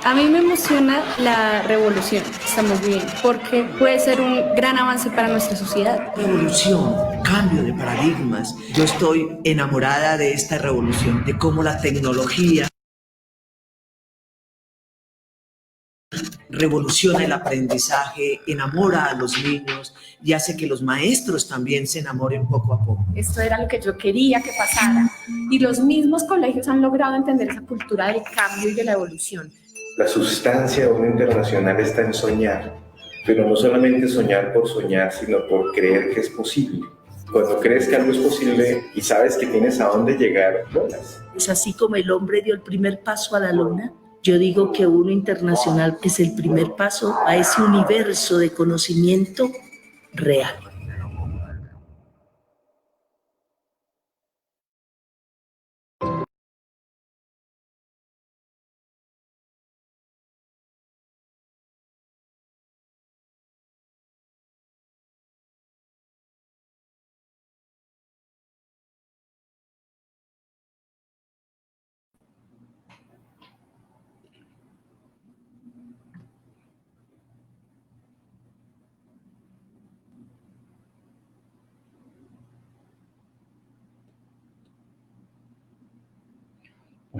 A mí me emociona la revolución que estamos viviendo, porque puede ser un gran avance para nuestra sociedad. Revolución, cambio de paradigmas. Yo estoy enamorada de esta revolución, de cómo la tecnología revoluciona el aprendizaje, enamora a los niños y hace que los maestros también se enamoren poco a poco. Esto era lo que yo quería que pasara y los mismos colegios han logrado entender esa cultura del cambio y de la evolución. La sustancia de un internacional está en soñar, pero no solamente soñar por soñar, sino por creer que es posible. Cuando crees que algo es posible y sabes que tienes a dónde llegar, vuelas. Es así como el hombre dio el primer paso a la luna. Yo digo que UNO Internacional es el primer paso a ese universo de conocimiento real.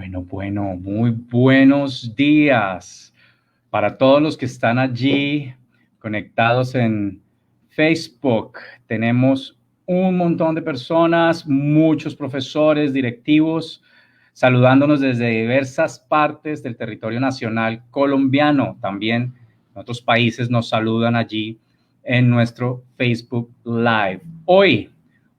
Bueno, muy buenos días para todos los que están allí conectados en Facebook. Tenemos un montón de personas, muchos profesores, directivos, saludándonos desde diversas partes del territorio nacional colombiano. También en otros países nos saludan allí en nuestro Facebook Live. Hoy,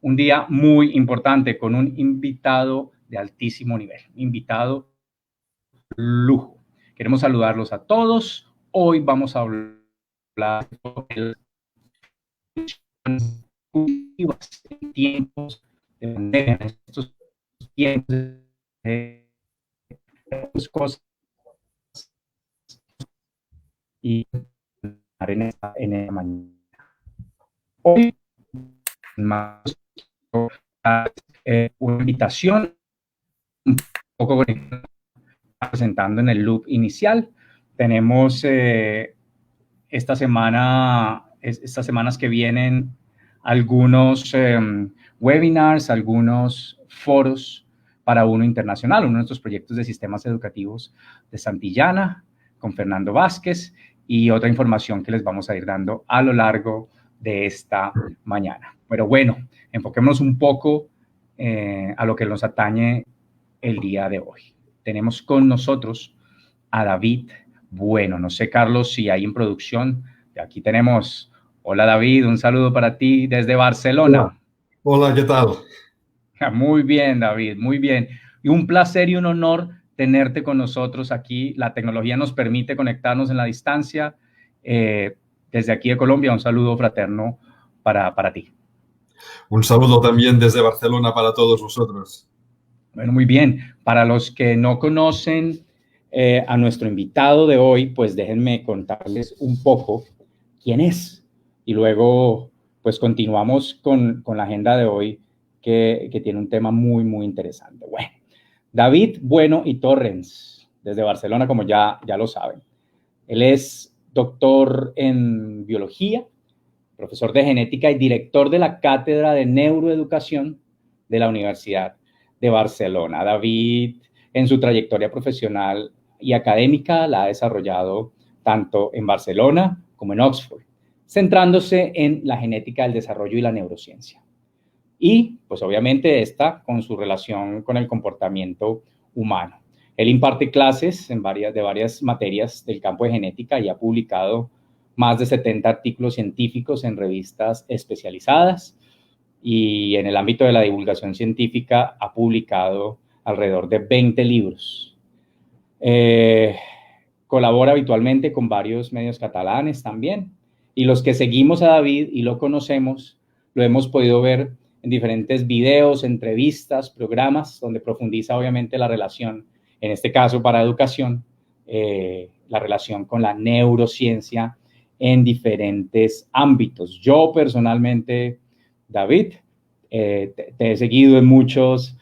un día muy importante con un invitado de altísimo nivel, invitado lujo. Queremos saludarlos a todos. Hoy vamos a hablar de en tiempos de pandemia, en estos tiempos de cosas y en esta mañana. Hoy más una invitación un poco presentando en el loop inicial. Tenemos estas semanas que vienen algunos webinars, algunos foros para UNO Internacional, uno de nuestros proyectos de sistemas educativos de Santillana, con Fernando Vázquez, y otra información que les vamos a ir dando a lo largo de esta mañana. Pero bueno, enfoquémonos un poco a lo que nos atañe el día de hoy. Tenemos con nosotros a David Bueno. No sé, Carlos, si hay en producción. Aquí tenemos. Hola, David. Un saludo para ti desde Barcelona. Hola, ¿qué tal? Muy bien, David. Muy bien. Y un placer y un honor tenerte con nosotros aquí. La tecnología nos permite conectarnos en la distancia. Desde aquí de Colombia, un saludo fraterno para ti. Un saludo también desde Barcelona para todos vosotros. Bueno, muy bien. Para los que no conocen a nuestro invitado de hoy, pues déjenme contarles un poco quién es. Y luego, pues continuamos con la agenda de hoy, que tiene un tema muy, muy interesante. Bueno, David Bueno y Torrens, desde Barcelona, como ya lo saben. Él es doctor en biología, profesor de genética y director de la Cátedra de Neuroeducación de la Universidad de Barcelona. David, en su trayectoria profesional y académica, la ha desarrollado tanto en Barcelona como en Oxford, centrándose en la genética del desarrollo y la neurociencia. Y, pues obviamente, esta con su relación con el comportamiento humano. Él imparte clases de varias materias del campo de genética y ha publicado más de 70 artículos científicos en revistas especializadas, y en el ámbito de la divulgación científica ha publicado alrededor de 20 libros. Colabora habitualmente con varios medios catalanes también, y los que seguimos a David y lo conocemos, lo hemos podido ver en diferentes videos, entrevistas, programas, donde profundiza obviamente la relación, en este caso para educación, la relación con la neurociencia en diferentes ámbitos. Yo personalmente, David, te he seguido en muchos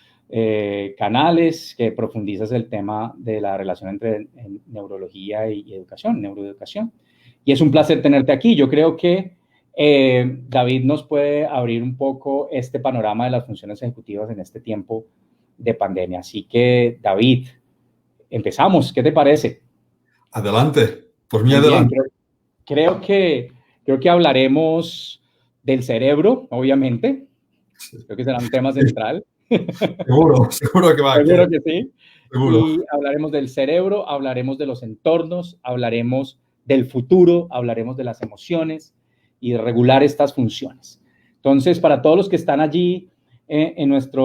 canales que profundizas el tema de la relación entre neurología y educación, neuroeducación. Y es un placer tenerte aquí. Yo creo que David nos puede abrir un poco este panorama de las funciones ejecutivas en este tiempo de pandemia. Así que, David, empezamos. ¿Qué te parece? Adelante. Por mí, adelante. Creo que hablaremos del cerebro, obviamente. Creo que será un tema central. Seguro que va. Seguro que sí. Seguro. Y hablaremos del cerebro, hablaremos de los entornos, hablaremos del futuro, hablaremos de las emociones y de regular estas funciones. Entonces, para todos los que están allí en nuestra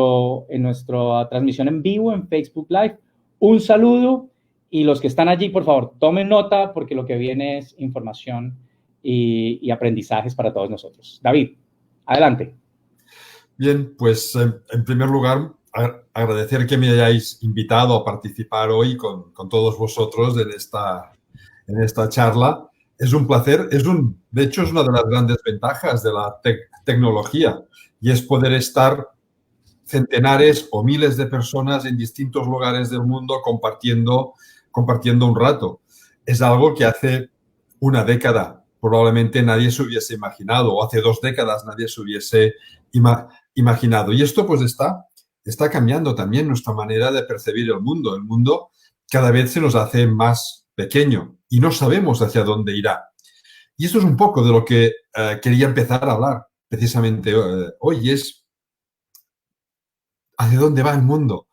transmisión en vivo en Facebook Live, un saludo, y los que están allí, por favor, tomen nota, porque lo que viene es información y aprendizajes para todos nosotros. David, adelante. Bien, pues en primer lugar, agradecer que me hayáis invitado a participar hoy con todos vosotros en esta charla. Es un placer, de hecho es una de las grandes ventajas de la tecnología, y es poder estar centenares o miles de personas en distintos lugares del mundo compartiendo un rato. Es algo que hace una década probablemente nadie se hubiese imaginado, o hace 2 décadas nadie se hubiese imaginado. Y esto pues está está cambiando también nuestra manera de percibir el mundo. El mundo cada vez se nos hace más pequeño y no sabemos hacia dónde irá. Y esto es un poco de lo que quería empezar a hablar precisamente hoy, es hacia dónde va el mundo.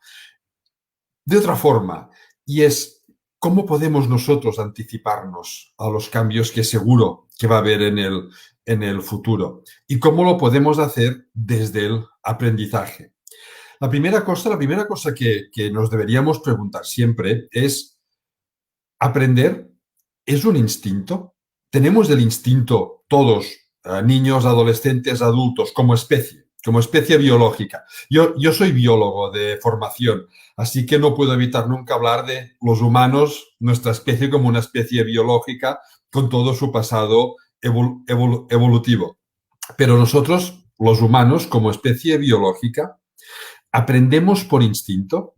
De otra forma, y es cómo podemos nosotros anticiparnos a los cambios que seguro que va a haber en el futuro y cómo lo podemos hacer desde el aprendizaje. La primera cosa que nos deberíamos preguntar siempre es, ¿aprender es un instinto? ¿Tenemos el instinto todos, niños, adolescentes, adultos, como especie biológica? Yo soy biólogo de formación, así que no puedo evitar nunca hablar de los humanos, nuestra especie como una especie biológica con todo su pasado evolutivo. Pero nosotros, los humanos, como especie biológica, ¿aprendemos por instinto?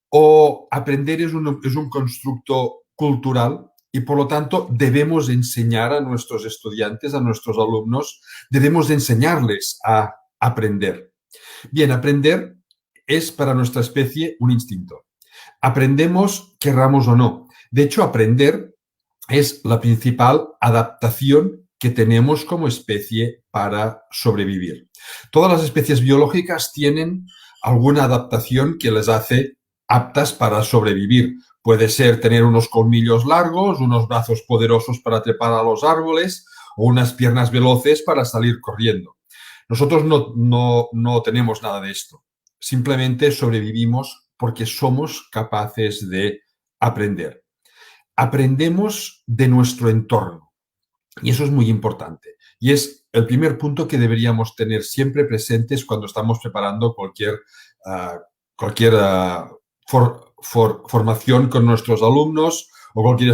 ¿O aprender es un constructo cultural y por lo tanto debemos enseñar a nuestros estudiantes, a nuestros alumnos, debemos enseñarles a aprender? Bien, aprender es para nuestra especie un instinto. Aprendemos, querramos o no. De hecho, aprender es la principal adaptación que tenemos como especie para sobrevivir. Todas las especies biológicas tienen alguna adaptación que les hace aptas para sobrevivir. Puede ser tener unos colmillos largos, unos brazos poderosos para trepar a los árboles o unas piernas veloces para salir corriendo. Nosotros no tenemos nada de esto. Simplemente sobrevivimos porque somos capaces de aprender. Aprendemos de nuestro entorno. Y eso es muy importante. Y es el primer punto que deberíamos tener siempre presentes cuando estamos preparando cualquier formación con nuestros alumnos o cualquier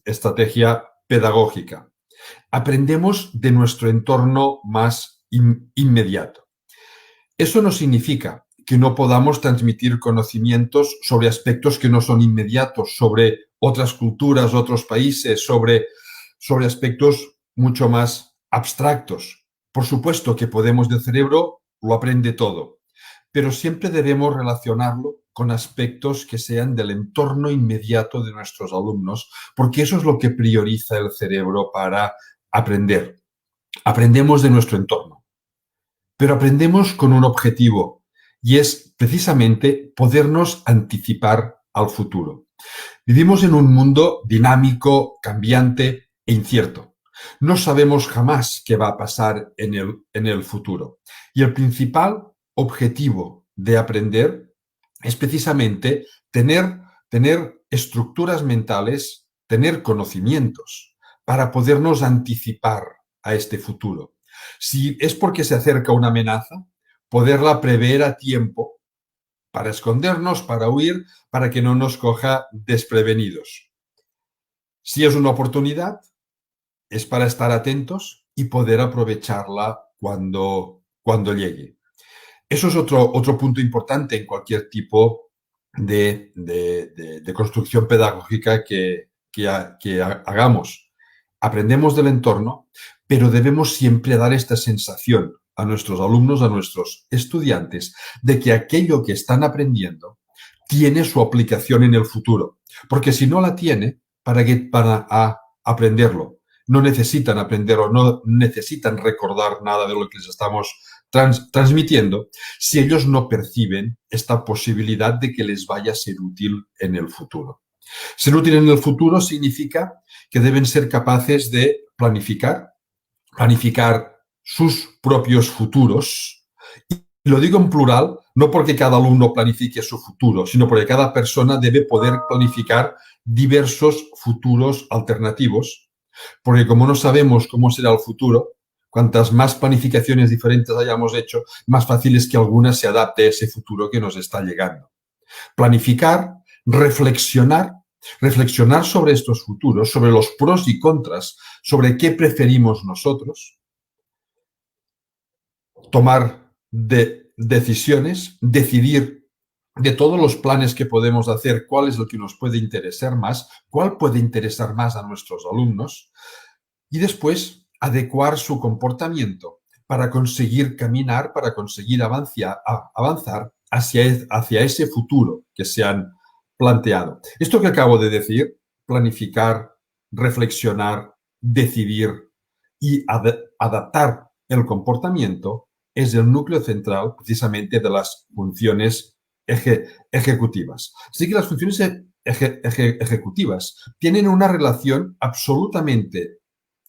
estrategia pedagógica. Aprendemos de nuestro entorno más inmediato. Eso no significa que no podamos transmitir conocimientos sobre aspectos que no son inmediatos, sobre otras culturas, otros países, sobre aspectos mucho más abstractos. Por supuesto que el cerebro lo aprende todo, pero siempre debemos relacionarlo con aspectos que sean del entorno inmediato de nuestros alumnos, porque eso es lo que prioriza el cerebro para aprender. Aprendemos de nuestro entorno, pero aprendemos con un objetivo, y es precisamente podernos anticipar al futuro. Vivimos en un mundo dinámico, cambiante e incierto. No sabemos jamás qué va a pasar en el futuro. Y el principal objetivo de aprender es precisamente tener estructuras mentales, tener conocimientos para podernos anticipar a este futuro. Si es porque se acerca una amenaza, poderla prever a tiempo para escondernos, para huir, para que no nos coja desprevenidos. Si es una oportunidad, es para estar atentos y poder aprovecharla cuando llegue. Eso es otro punto importante en cualquier tipo de construcción pedagógica que hagamos. Aprendemos del entorno, pero debemos siempre dar esta sensación a nuestros alumnos, a nuestros estudiantes, de que aquello que están aprendiendo tiene su aplicación en el futuro. Porque si no la tiene, ¿para qué van a aprenderlo? No necesitan aprender o no necesitan recordar nada de lo que les estamos transmitiendo si ellos no perciben esta posibilidad de que les vaya a ser útil en el futuro. Ser útil en el futuro significa que deben ser capaces de planificar sus propios futuros. Y lo digo en plural, no porque cada alumno planifique su futuro, sino porque cada persona debe poder planificar diversos futuros alternativos, porque como no sabemos cómo será el futuro, cuantas más planificaciones diferentes hayamos hecho, más fácil es que alguna se adapte a ese futuro que nos está llegando. Planificar, reflexionar sobre estos futuros, sobre los pros y contras, sobre qué preferimos nosotros, tomar decisiones, decidir de todos los planes que podemos hacer, cuál es el que nos puede interesar más, cuál puede interesar más a nuestros alumnos, y después adecuar su comportamiento para conseguir caminar, para conseguir avanzar hacia ese futuro que se han planteado. Esto que acabo de decir, planificar, reflexionar, decidir y adaptar el comportamiento, es el núcleo central precisamente de las funciones ejecutivas. Así que las funciones ejecutivas tienen una relación absolutamente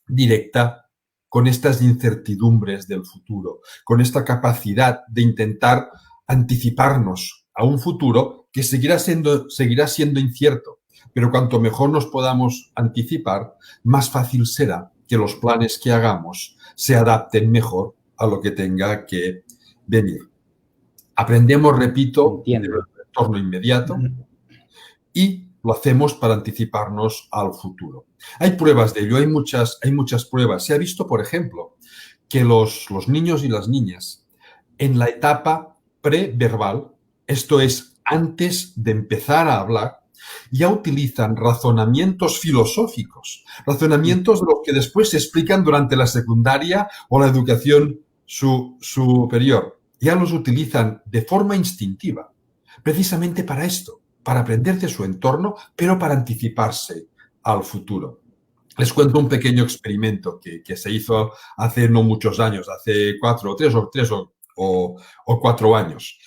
directa con estas incertidumbres del futuro, con esta capacidad de intentar anticiparnos a un futuro que seguirá siendo incierto. Pero cuanto mejor nos podamos anticipar, más fácil será que los planes que hagamos se adapten mejor a lo que tenga que venir. Aprendemos, repito, del entorno inmediato y lo hacemos para anticiparnos al futuro. Hay pruebas de ello, hay muchas pruebas. Se ha visto, por ejemplo, que los niños y las niñas en la etapa preverbal, esto es, antes de empezar a hablar, ya utilizan razonamientos filosóficos, razonamientos de los que después se explican durante la secundaria o la educación superior. Ya los utilizan de forma instintiva, precisamente para esto, para aprender de su entorno, pero para anticiparse al futuro. Les cuento un pequeño experimento que se hizo hace no muchos años, hace 3 o 4 años.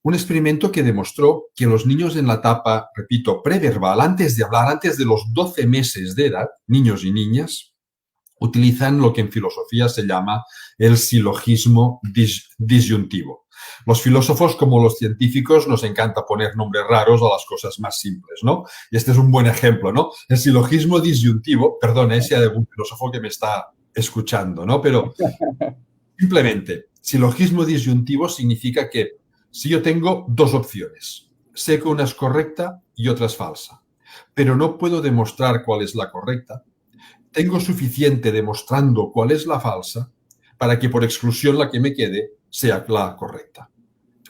Un experimento que demostró que los niños en la etapa, repito, preverbal, antes de hablar, antes de los 12 meses de edad, niños y niñas, utilizan lo que en filosofía se llama el silogismo disyuntivo. Los filósofos, como los científicos, nos encanta poner nombres raros a las cosas más simples, ¿no? Y este es un buen ejemplo, ¿no? El silogismo disyuntivo, perdón, si hay algún filósofo que me está escuchando, ¿no? Pero simplemente, silogismo disyuntivo significa que si yo tengo 2 opciones, sé que una es correcta y otra es falsa, pero no puedo demostrar cuál es la correcta, tengo suficiente demostrando cuál es la falsa para que por exclusión la que me quede sea la correcta.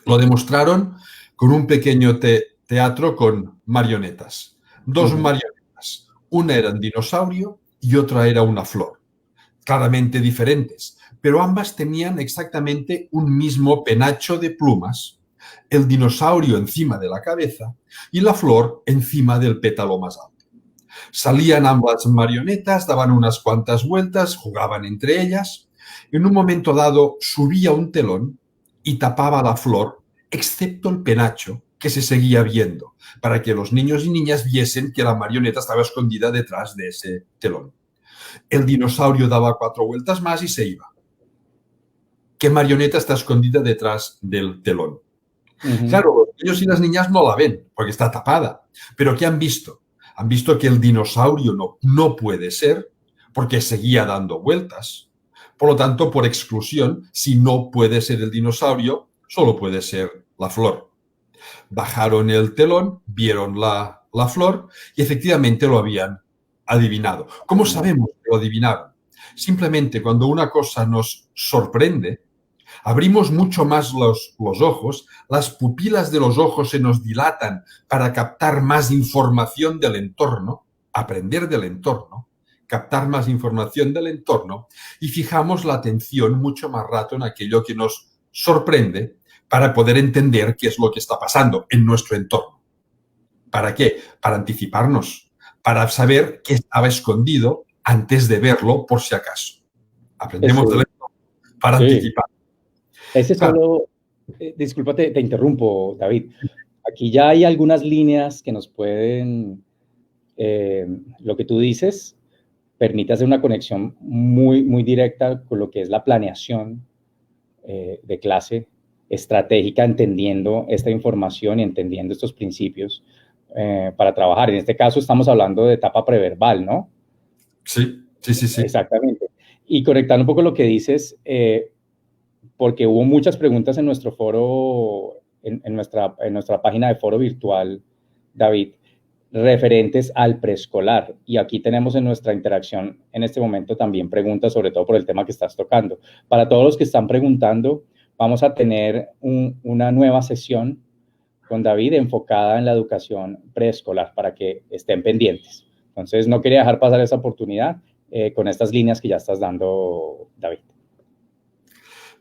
Lo demostraron con un pequeño teatro con marionetas. 2 marionetas. Una era un dinosaurio y otra era una flor. Claramente diferentes, pero ambas tenían exactamente un mismo penacho de plumas, el dinosaurio encima de la cabeza y la flor encima del pétalo más alto. Salían ambas marionetas, daban unas cuantas vueltas, jugaban entre ellas. En un momento dado subía un telón y tapaba la flor, excepto el penacho, que se seguía viendo, para que los niños y niñas viesen que la marioneta estaba escondida detrás de ese telón. El dinosaurio daba 4 vueltas más y se iba. ¿Qué marioneta está escondida detrás del telón? Claro, los niños y las niñas no la ven, porque está tapada. ¿Pero qué han visto? Han visto que el dinosaurio no puede ser, porque seguía dando vueltas. Por lo tanto, por exclusión, si no puede ser el dinosaurio, solo puede ser la flor. Bajaron el telón, vieron la flor y efectivamente lo habían adivinado. ¿Cómo sabemos que lo adivinaron? Simplemente cuando una cosa nos sorprende, abrimos mucho más los ojos, las pupilas de los ojos se nos dilatan para captar más información del entorno, aprender del entorno, captar más información del entorno y fijamos la atención mucho más rato en aquello que nos sorprende para poder entender qué es lo que está pasando en nuestro entorno. ¿Para qué? Para anticiparnos, para saber qué estaba escondido antes de verlo por si acaso. Aprendemos del entorno para anticipar. Ese solo, disculpa, te interrumpo, David. Aquí ya hay algunas líneas que nos pueden, lo que tú dices, permite hacer una conexión muy, muy directa con lo que es la planeación de clase estratégica, entendiendo esta información y entendiendo estos principios para trabajar. En este caso estamos hablando de etapa preverbal, ¿no? Sí. Exactamente. Y conectando un poco lo que dices, porque hubo muchas preguntas en nuestro foro, en nuestra página de foro virtual, David, referentes al preescolar. Y aquí tenemos en nuestra interacción en este momento también preguntas, sobre todo por el tema que estás tocando. Para todos los que están preguntando, vamos a tener una nueva sesión con David enfocada en la educación preescolar para que estén pendientes. Entonces, no quería dejar pasar esa oportunidad con estas líneas que ya estás dando, David.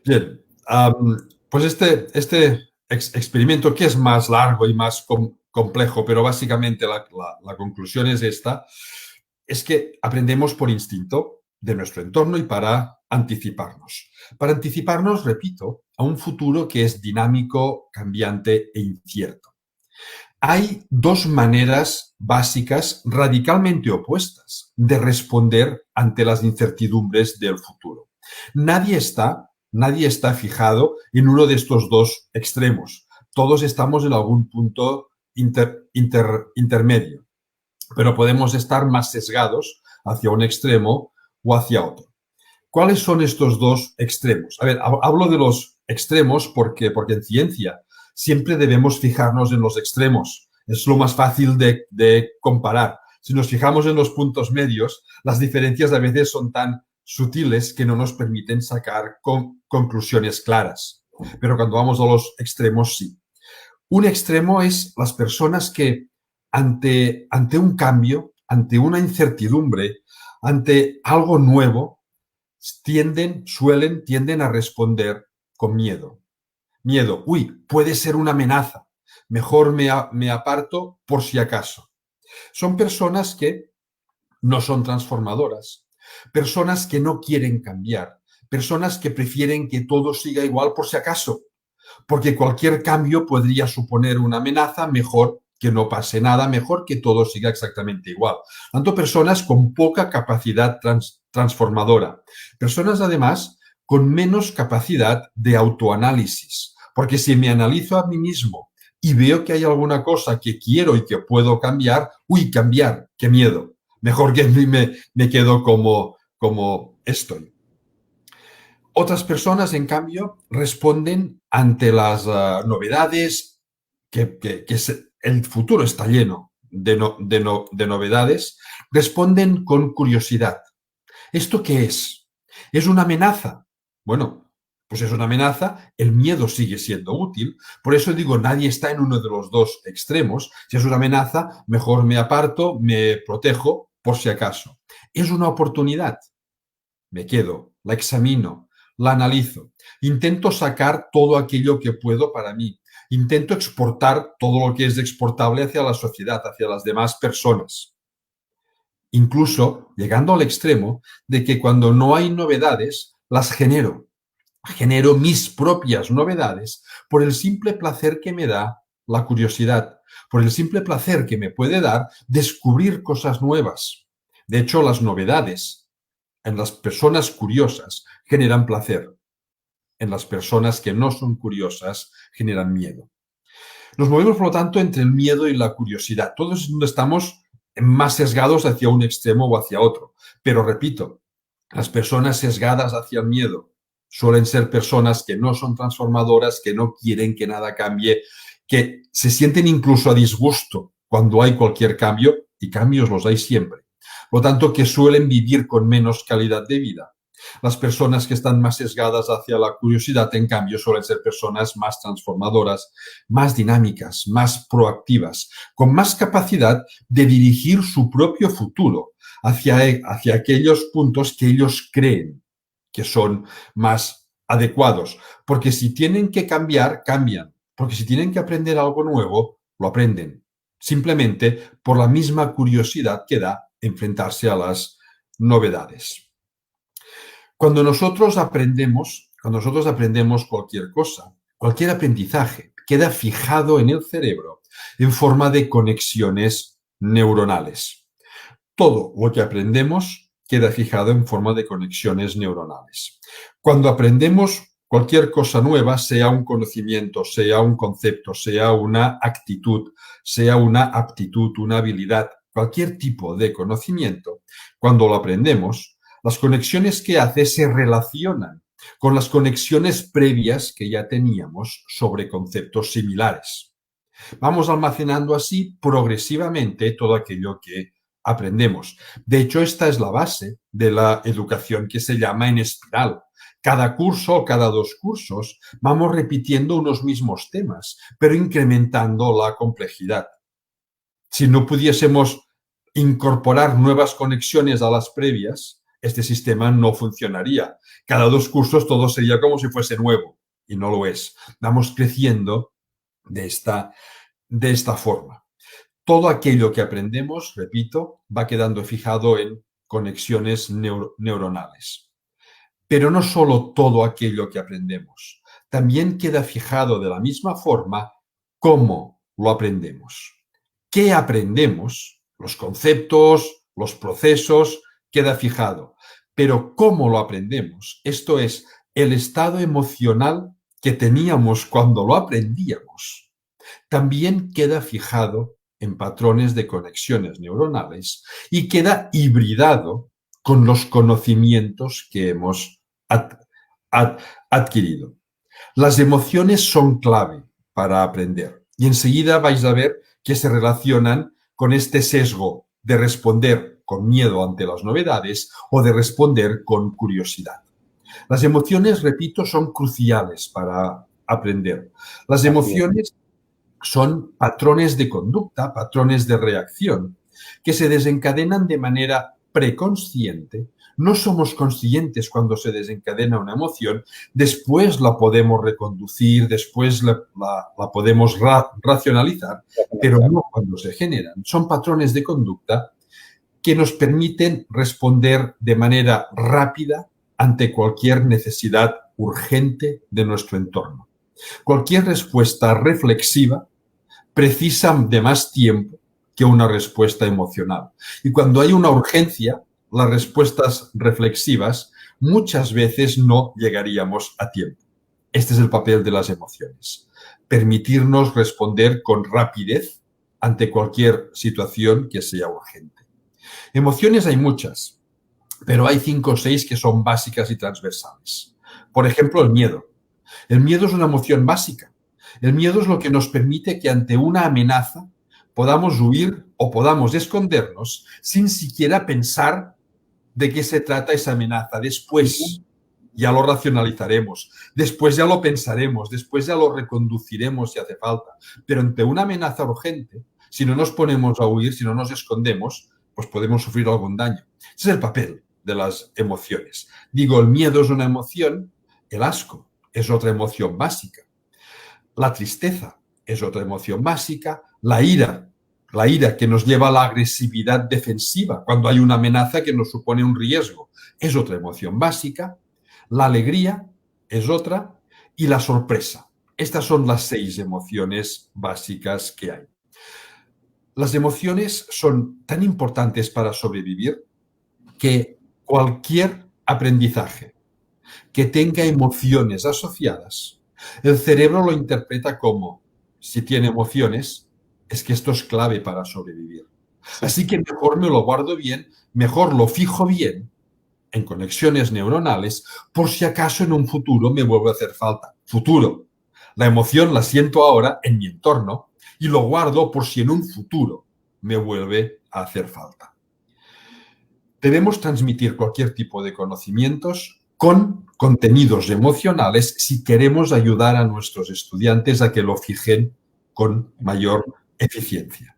Bien, pues este experimento que es más largo y más complejo, pero básicamente la conclusión es esta, es que aprendemos por instinto de nuestro entorno y para anticiparnos. Para anticiparnos, repito, a un futuro que es dinámico, cambiante e incierto. Hay dos maneras básicas radicalmente opuestas de responder ante las incertidumbres del futuro. Nadie está fijado en uno de estos dos extremos. Todos estamos en algún punto intermedio, pero podemos estar más sesgados hacia un extremo o hacia otro. ¿Cuáles son estos dos extremos? A ver, hablo de los extremos porque en ciencia siempre debemos fijarnos en los extremos. Es lo más fácil de comparar. Si nos fijamos en los puntos medios, las diferencias a veces son tan sutiles que no nos permiten sacar conclusiones claras. Pero cuando vamos a los extremos, sí. Un extremo es las personas que ante un cambio, ante una incertidumbre, ante algo nuevo, tienden a responder con miedo. Miedo, puede ser una amenaza. Mejor me aparto por si acaso. Son personas que no son transformadoras, personas que no quieren cambiar, personas que prefieren que todo siga igual por si acaso, porque cualquier cambio podría suponer una amenaza, mejor que no pase nada, mejor que todo siga exactamente igual. Tanto personas con poca capacidad transformadora, personas además con menos capacidad de autoanálisis, porque si me analizo a mí mismo y veo que hay alguna cosa que quiero y que puedo cambiar, cambiar, qué miedo. Mejor que me quedo como estoy. Otras personas, en cambio, responden ante las novedades, el futuro está lleno de novedades, responden con curiosidad. ¿Esto qué es? ¿Es una amenaza? Bueno, pues es una amenaza, el miedo sigue siendo útil, por eso digo, nadie está en uno de los dos extremos. Si es una amenaza, mejor me aparto, me protejo por si acaso. Es una oportunidad, me quedo, la examino, la analizo, intento sacar todo aquello que puedo para mí, intento exportar todo lo que es exportable hacia la sociedad, hacia las demás personas. Incluso llegando al extremo de que cuando no hay novedades, las genero mis propias novedades por el simple placer que me da la curiosidad, por el simple placer que me puede dar descubrir cosas nuevas. De hecho, las novedades en las personas curiosas generan placer. En las personas que no son curiosas generan miedo. Nos movemos, por lo tanto, entre el miedo y la curiosidad. Todos estamos más sesgados hacia un extremo o hacia otro. Pero repito, las personas sesgadas hacia el miedo suelen ser personas que no son transformadoras, que no quieren que nada cambie, que se sienten incluso a disgusto cuando hay cualquier cambio, y cambios los hay siempre. Por lo tanto, que suelen vivir con menos calidad de vida. Las personas que están más sesgadas hacia la curiosidad, en cambio, suelen ser personas más transformadoras, más dinámicas, más proactivas, con más capacidad de dirigir su propio futuro hacia aquellos puntos que ellos creen que son más adecuados. Porque si tienen que cambiar, cambian. Porque si tienen que aprender algo nuevo, lo aprenden. Simplemente por la misma curiosidad que da enfrentarse a las novedades. Cuando nosotros aprendemos cualquier cosa, cualquier aprendizaje queda fijado en el cerebro en forma de conexiones neuronales. Todo lo que aprendemos queda fijado en forma de conexiones neuronales. Cuando aprendemos cualquier cosa nueva, sea un conocimiento, sea un concepto, sea una actitud, sea una aptitud, una habilidad, cualquier tipo de conocimiento, cuando lo aprendemos, las conexiones que hace se relacionan con las conexiones previas que ya teníamos sobre conceptos similares. Vamos almacenando así progresivamente todo aquello que aprendemos. De hecho, esta es la base de la educación que se llama en espiral. Cada curso o cada 2 cursos vamos repitiendo unos mismos temas, pero incrementando la complejidad. Si no pudiésemos incorporar nuevas conexiones a las previas, este sistema no funcionaría. Cada 2 cursos todo sería como si fuese nuevo, y no lo es. Vamos creciendo de esta forma. Todo aquello que aprendemos, repito, va quedando fijado en conexiones neuronales. Pero no solo todo aquello que aprendemos, también queda fijado de la misma forma cómo lo aprendemos. ¿Qué aprendemos? Los conceptos, los procesos, queda fijado. Pero cómo lo aprendemos, esto es, el estado emocional que teníamos cuando lo aprendíamos, también queda fijado en patrones de conexiones neuronales y queda hibridado con los conocimientos que hemos adquirido. Las emociones son clave para aprender y enseguida vais a ver que se relacionan con este sesgo de responder con miedo ante las novedades o de responder con curiosidad. Las emociones, repito, son cruciales para aprender. Las emociones son patrones de conducta, patrones de reacción, que se desencadenan de manera preconsciente. No somos conscientes cuando se desencadena una emoción, después la podemos reconducir, después la podemos racionalizar, pero no cuando se generan. Son patrones de conducta que nos permiten responder de manera rápida ante cualquier necesidad urgente de nuestro entorno. Cualquier respuesta reflexiva precisa de más tiempo que una respuesta emocional. Y cuando hay una urgencia, las respuestas reflexivas muchas veces no llegaríamos a tiempo. Este es el papel de las emociones. Permitirnos responder con rapidez ante cualquier situación que sea urgente. Emociones hay muchas, pero hay 5 o 6 que son básicas y transversales. Por ejemplo, el miedo. El miedo es una emoción básica. El miedo es lo que nos permite que ante una amenaza podamos huir o podamos escondernos sin siquiera pensar de qué se trata esa amenaza. Después ya lo racionalizaremos, después ya lo pensaremos, después ya lo reconduciremos si hace falta. Pero ante una amenaza urgente, si no nos ponemos a huir, si no nos escondemos, pues podemos sufrir algún daño. Ese es el papel de las emociones. Digo, el miedo es una emoción, el asco es otra emoción básica. La tristeza es otra emoción básica. La ira que nos lleva a la agresividad defensiva cuando hay una amenaza que nos supone un riesgo, es otra emoción básica. La alegría es otra y la sorpresa. Estas son las 6 emociones básicas que hay. Las emociones son tan importantes para sobrevivir que cualquier aprendizaje que tenga emociones asociadas, el cerebro lo interpreta como, si tiene emociones, es que esto es clave para sobrevivir. Así que mejor me lo guardo bien, mejor lo fijo bien en conexiones neuronales, por si acaso en un futuro me vuelve a hacer falta. Futuro. La emoción la siento ahora en mi entorno y lo guardo por si en un futuro me vuelve a hacer falta. Debemos transmitir cualquier tipo de conocimientos con contenidos emocionales si queremos ayudar a nuestros estudiantes a que lo fijen con mayor eficiencia.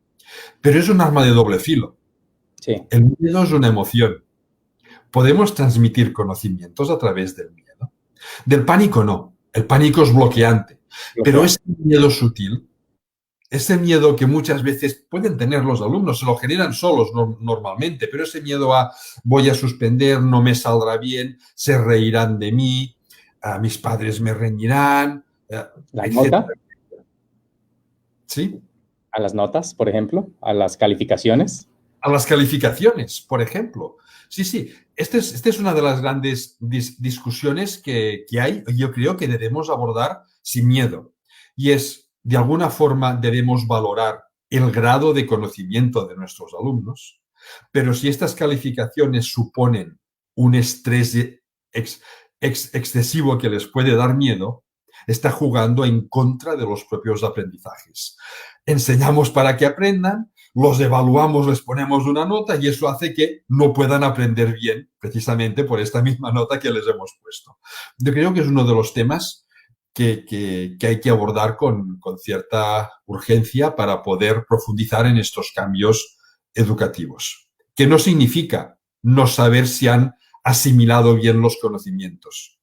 Pero es un arma de doble filo. Sí. El miedo es una emoción. Podemos transmitir conocimientos a través del miedo. Del pánico no. El pánico es bloqueante. Pero ese miedo sutil, ese miedo que muchas veces pueden tener los alumnos, se lo generan solos normalmente, pero ese miedo a voy a suspender, no me saldrá bien, se reirán de mí, mis padres me reñirán, ¿La etc. nota? ¿Sí? ¿A las notas, por ejemplo? ¿A las calificaciones? A las calificaciones, por ejemplo. Sí. Esta es una de las grandes discusiones que hay, y yo creo que debemos abordar sin miedo. Y es, de alguna forma, debemos valorar el grado de conocimiento de nuestros alumnos, pero si estas calificaciones suponen un estrés excesivo que les puede dar miedo, está jugando en contra de los propios aprendizajes. Enseñamos para que aprendan, los evaluamos, les ponemos una nota y eso hace que no puedan aprender bien, precisamente por esta misma nota que les hemos puesto. Yo creo que es uno de los temas que hay que abordar con cierta urgencia para poder profundizar en estos cambios educativos. Que no significa no saber si han asimilado bien los conocimientos.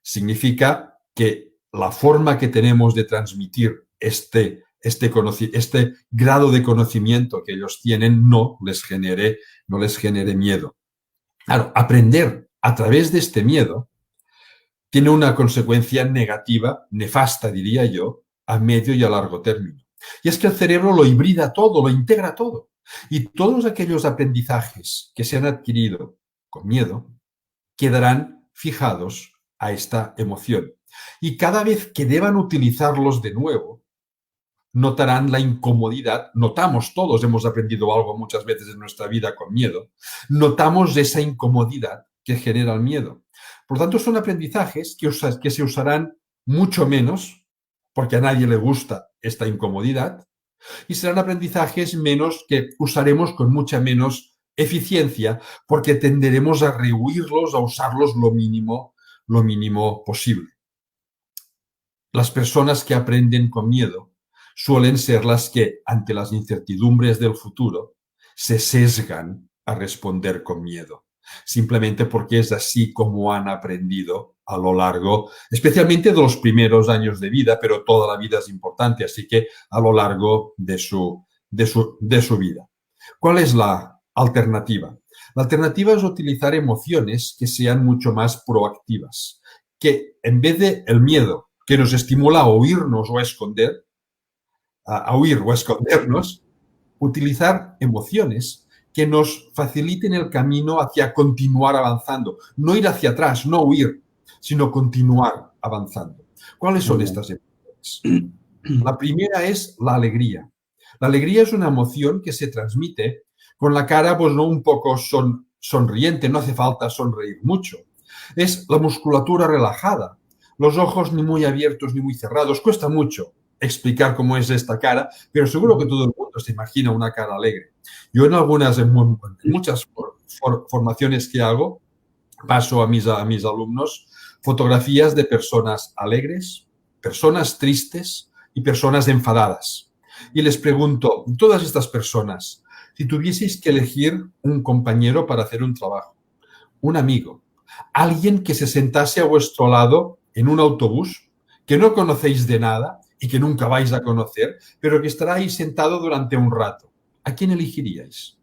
Significa que la forma que tenemos de transmitir este grado de conocimiento que ellos tienen no les genere miedo. Claro, aprender a través de este miedo tiene una consecuencia negativa, nefasta, diría yo, a medio y a largo término. Y es que el cerebro lo hibrida todo, lo integra todo. Y todos aquellos aprendizajes que se han adquirido con miedo quedarán fijados a esta emoción. Y cada vez que deban utilizarlos de nuevo, notarán la incomodidad. Notamos, todos hemos aprendido algo muchas veces en nuestra vida con miedo. Notamos esa incomodidad que genera el miedo. Por lo tanto, son aprendizajes que se usarán mucho menos, porque a nadie le gusta esta incomodidad, y serán aprendizajes menos que usaremos con mucha menos eficiencia, porque tenderemos a rehuirlos, a usarlos lo mínimo posible. Las personas que aprenden con miedo suelen ser las que, ante las incertidumbres del futuro, se sesgan a responder con miedo, simplemente porque es así como han aprendido a lo largo, especialmente de los primeros años de vida, pero toda la vida es importante, así que a lo largo de su vida. ¿Cuál es la alternativa? La alternativa es utilizar emociones que sean mucho más proactivas, que en vez de el miedo que nos estimula a huirnos o a esconder, a huir o a escondernos, utilizar emociones que nos faciliten el camino hacia continuar avanzando, no ir hacia atrás, no huir, sino continuar avanzando. ¿Cuáles son estas emociones? La primera es la alegría. La alegría es una emoción que se transmite con la cara, pues no un poco sonriente, no hace falta sonreír mucho. Es la musculatura relajada, los ojos ni muy abiertos ni muy cerrados. Cuesta mucho explicar cómo es esta cara, pero seguro que todo el mundo se imagina una cara alegre. Yo en muchas formaciones que hago, paso a mis alumnos fotografías de personas alegres, personas tristes y personas enfadadas. Y les pregunto, todas estas personas, si tuvieseis que elegir un compañero para hacer un trabajo, un amigo, alguien que se sentase a vuestro lado en un autobús, que no conocéis de nada y que nunca vais a conocer, pero que estará ahí sentado durante un rato, ¿a quién elegiríais?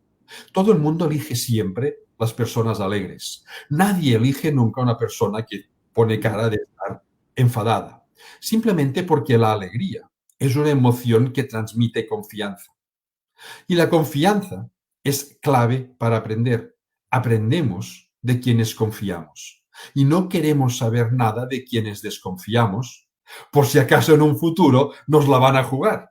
Todo el mundo elige siempre las personas alegres. Nadie elige nunca una persona que pone cara de estar enfadada, simplemente porque la alegría es una emoción que transmite confianza. Y la confianza es clave para aprender. Aprendemos de quienes confiamos y no queremos saber nada de quienes desconfiamos, por si acaso en un futuro nos la van a jugar.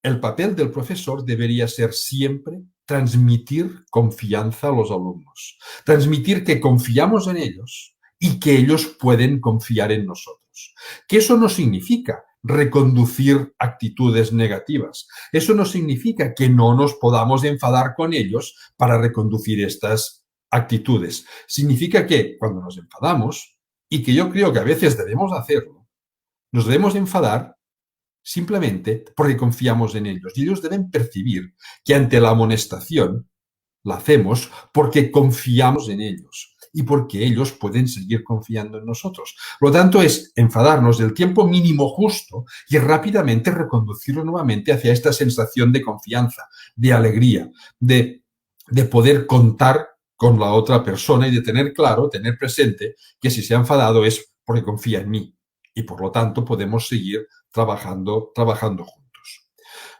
El papel del profesor debería ser siempre transmitir confianza a los alumnos, transmitir que confiamos en ellos y que ellos pueden confiar en nosotros. Que eso no significa reconducir actitudes negativas. Eso no significa que no nos podamos enfadar con ellos para reconducir estas actitudes. Significa que cuando nos enfadamos, y que yo creo que a veces debemos hacerlo, nos debemos enfadar simplemente porque confiamos en ellos. Y ellos deben percibir que ante la amonestación la hacemos porque confiamos en ellos y porque ellos pueden seguir confiando en nosotros. Por lo tanto, es enfadarnos del tiempo mínimo justo y rápidamente reconducirlo nuevamente hacia esta sensación de confianza, de alegría, de poder contar con la otra persona y de tener claro, tener presente que si se ha enfadado es porque confía en mí y por lo tanto podemos seguir trabajando juntos.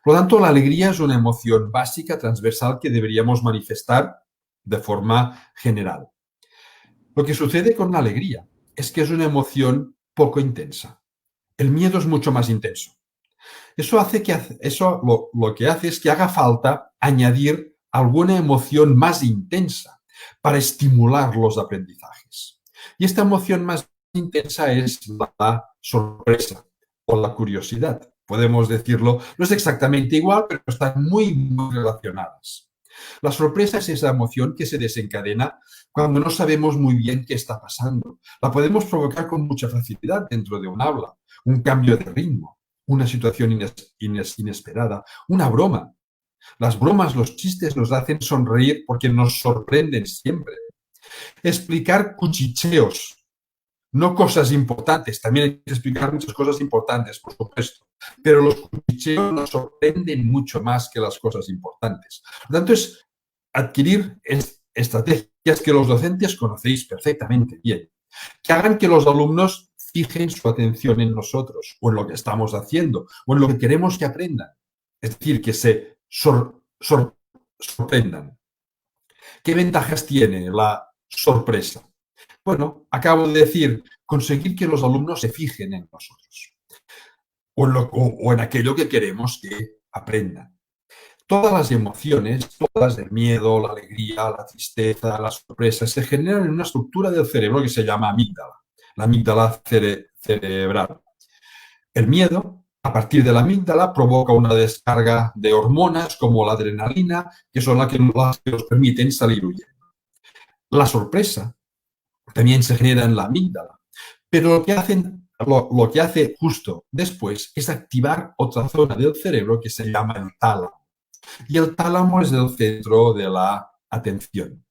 Por lo tanto, la alegría es una emoción básica, transversal, que deberíamos manifestar de forma general. Lo que sucede con la alegría es que es una emoción poco intensa. El miedo es mucho más intenso. Lo que hace es que haga falta añadir alguna emoción más intensa para estimular los aprendizajes. Y esta emoción más intensa es la sorpresa o la curiosidad. Podemos decirlo, no es exactamente igual, pero están muy relacionadas. La sorpresa es esa emoción que se desencadena cuando no sabemos muy bien qué está pasando. La podemos provocar con mucha facilidad dentro de un aula, un cambio de ritmo, una situación inesperada, una broma. Las bromas, los chistes nos hacen sonreír porque nos sorprenden siempre. Explicar cuchicheos no cosas importantes, también hay que explicar muchas cosas importantes, por supuesto, pero los cuchicheos nos sorprenden mucho más que las cosas importantes. Por lo tanto, es adquirir estrategias que los docentes conocéis perfectamente bien, que hagan que los alumnos fijen su atención en nosotros, o en lo que estamos haciendo, o en lo que queremos que aprendan. Es decir, que se sorprendan. ¿Qué ventajas tiene la sorpresa? Bueno, acabo de decir, conseguir que los alumnos se fijen en nosotros o en aquello que queremos que aprendan. Todas las emociones, todas el miedo, la alegría, la tristeza, la sorpresa, se generan en una estructura del cerebro que se llama amígdala, la amígdala cerebral. El miedo, a partir de la amígdala, provoca una descarga de hormonas como la adrenalina, que son las que nos permiten salir huyendo. La sorpresa también se genera en la amígdala, pero lo que hace justo después es activar otra zona del cerebro que se llama el tálamo. Y el tálamo es el centro de la atención.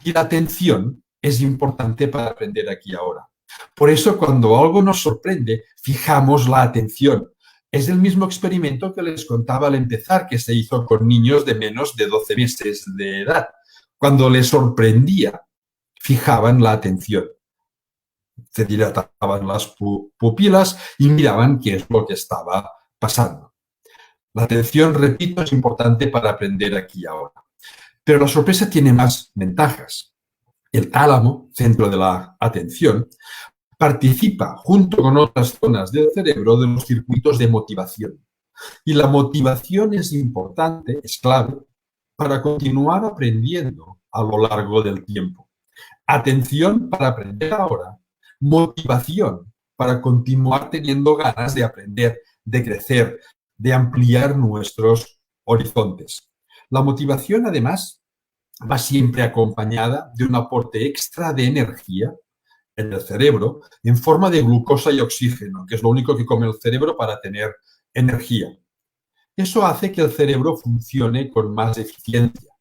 Y la atención es importante para aprender aquí y ahora. Por eso, cuando algo nos sorprende, fijamos la atención. Es el mismo experimento que les contaba al empezar, que se hizo con niños de menos de 12 meses de edad. Cuando les sorprendía, fijaban la atención. Se dilataban las pupilas y miraban qué es lo que estaba pasando. La atención, repito, es importante para aprender aquí y ahora. Pero la sorpresa tiene más ventajas. El tálamo, centro de la atención, participa junto con otras zonas del cerebro de los circuitos de motivación. Y la motivación es importante, es clave, para continuar aprendiendo a lo largo del tiempo. Atención para aprender ahora, motivación para continuar teniendo ganas de aprender, de crecer, de ampliar nuestros horizontes. La motivación, además, va siempre acompañada de un aporte extra de energía en el cerebro en forma de glucosa y oxígeno, que es lo único que come el cerebro para tener energía. Eso hace que el cerebro funcione con más eficiencia,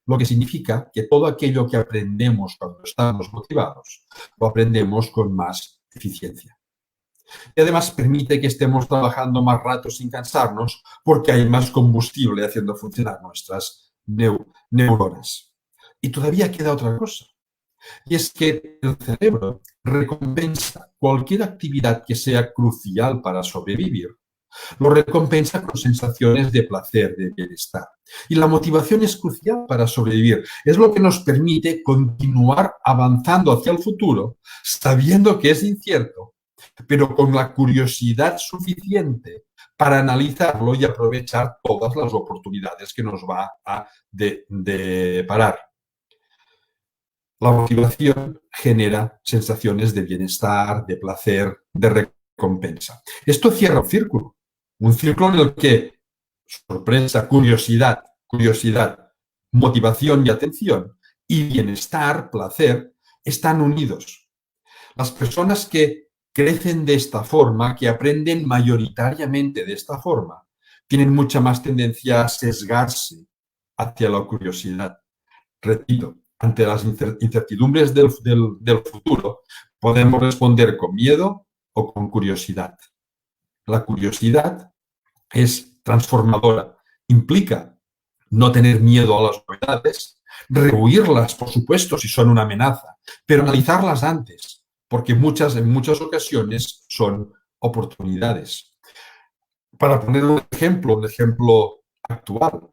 lo que significa que todo aquello que aprendemos cuando estamos motivados, lo aprendemos con más eficiencia. Y además permite que estemos trabajando más rato sin cansarnos porque hay más combustible haciendo funcionar nuestras neuronas. Y todavía queda otra cosa. Y es que el cerebro recompensa cualquier actividad que sea crucial para sobrevivir. Lo recompensa con sensaciones de placer, de bienestar. Y la motivación es crucial para sobrevivir. Es lo que nos permite continuar avanzando hacia el futuro, sabiendo que es incierto, pero con la curiosidad suficiente para analizarlo y aprovechar todas las oportunidades que nos va a deparar. La motivación genera sensaciones de bienestar, de placer, de recompensa. Esto cierra un círculo en el que sorpresa, curiosidad, motivación y atención, y bienestar, placer, están unidos. Las personas que crecen de esta forma, que aprenden mayoritariamente de esta forma, tienen mucha más tendencia a sesgarse hacia la curiosidad. Repito, ante las incertidumbres del futuro, podemos responder con miedo o con curiosidad. La curiosidad es transformadora, implica no tener miedo a las novedades, rehuirlas, por supuesto, si son una amenaza, pero analizarlas antes, porque en muchas ocasiones son oportunidades. Para poner un ejemplo actual,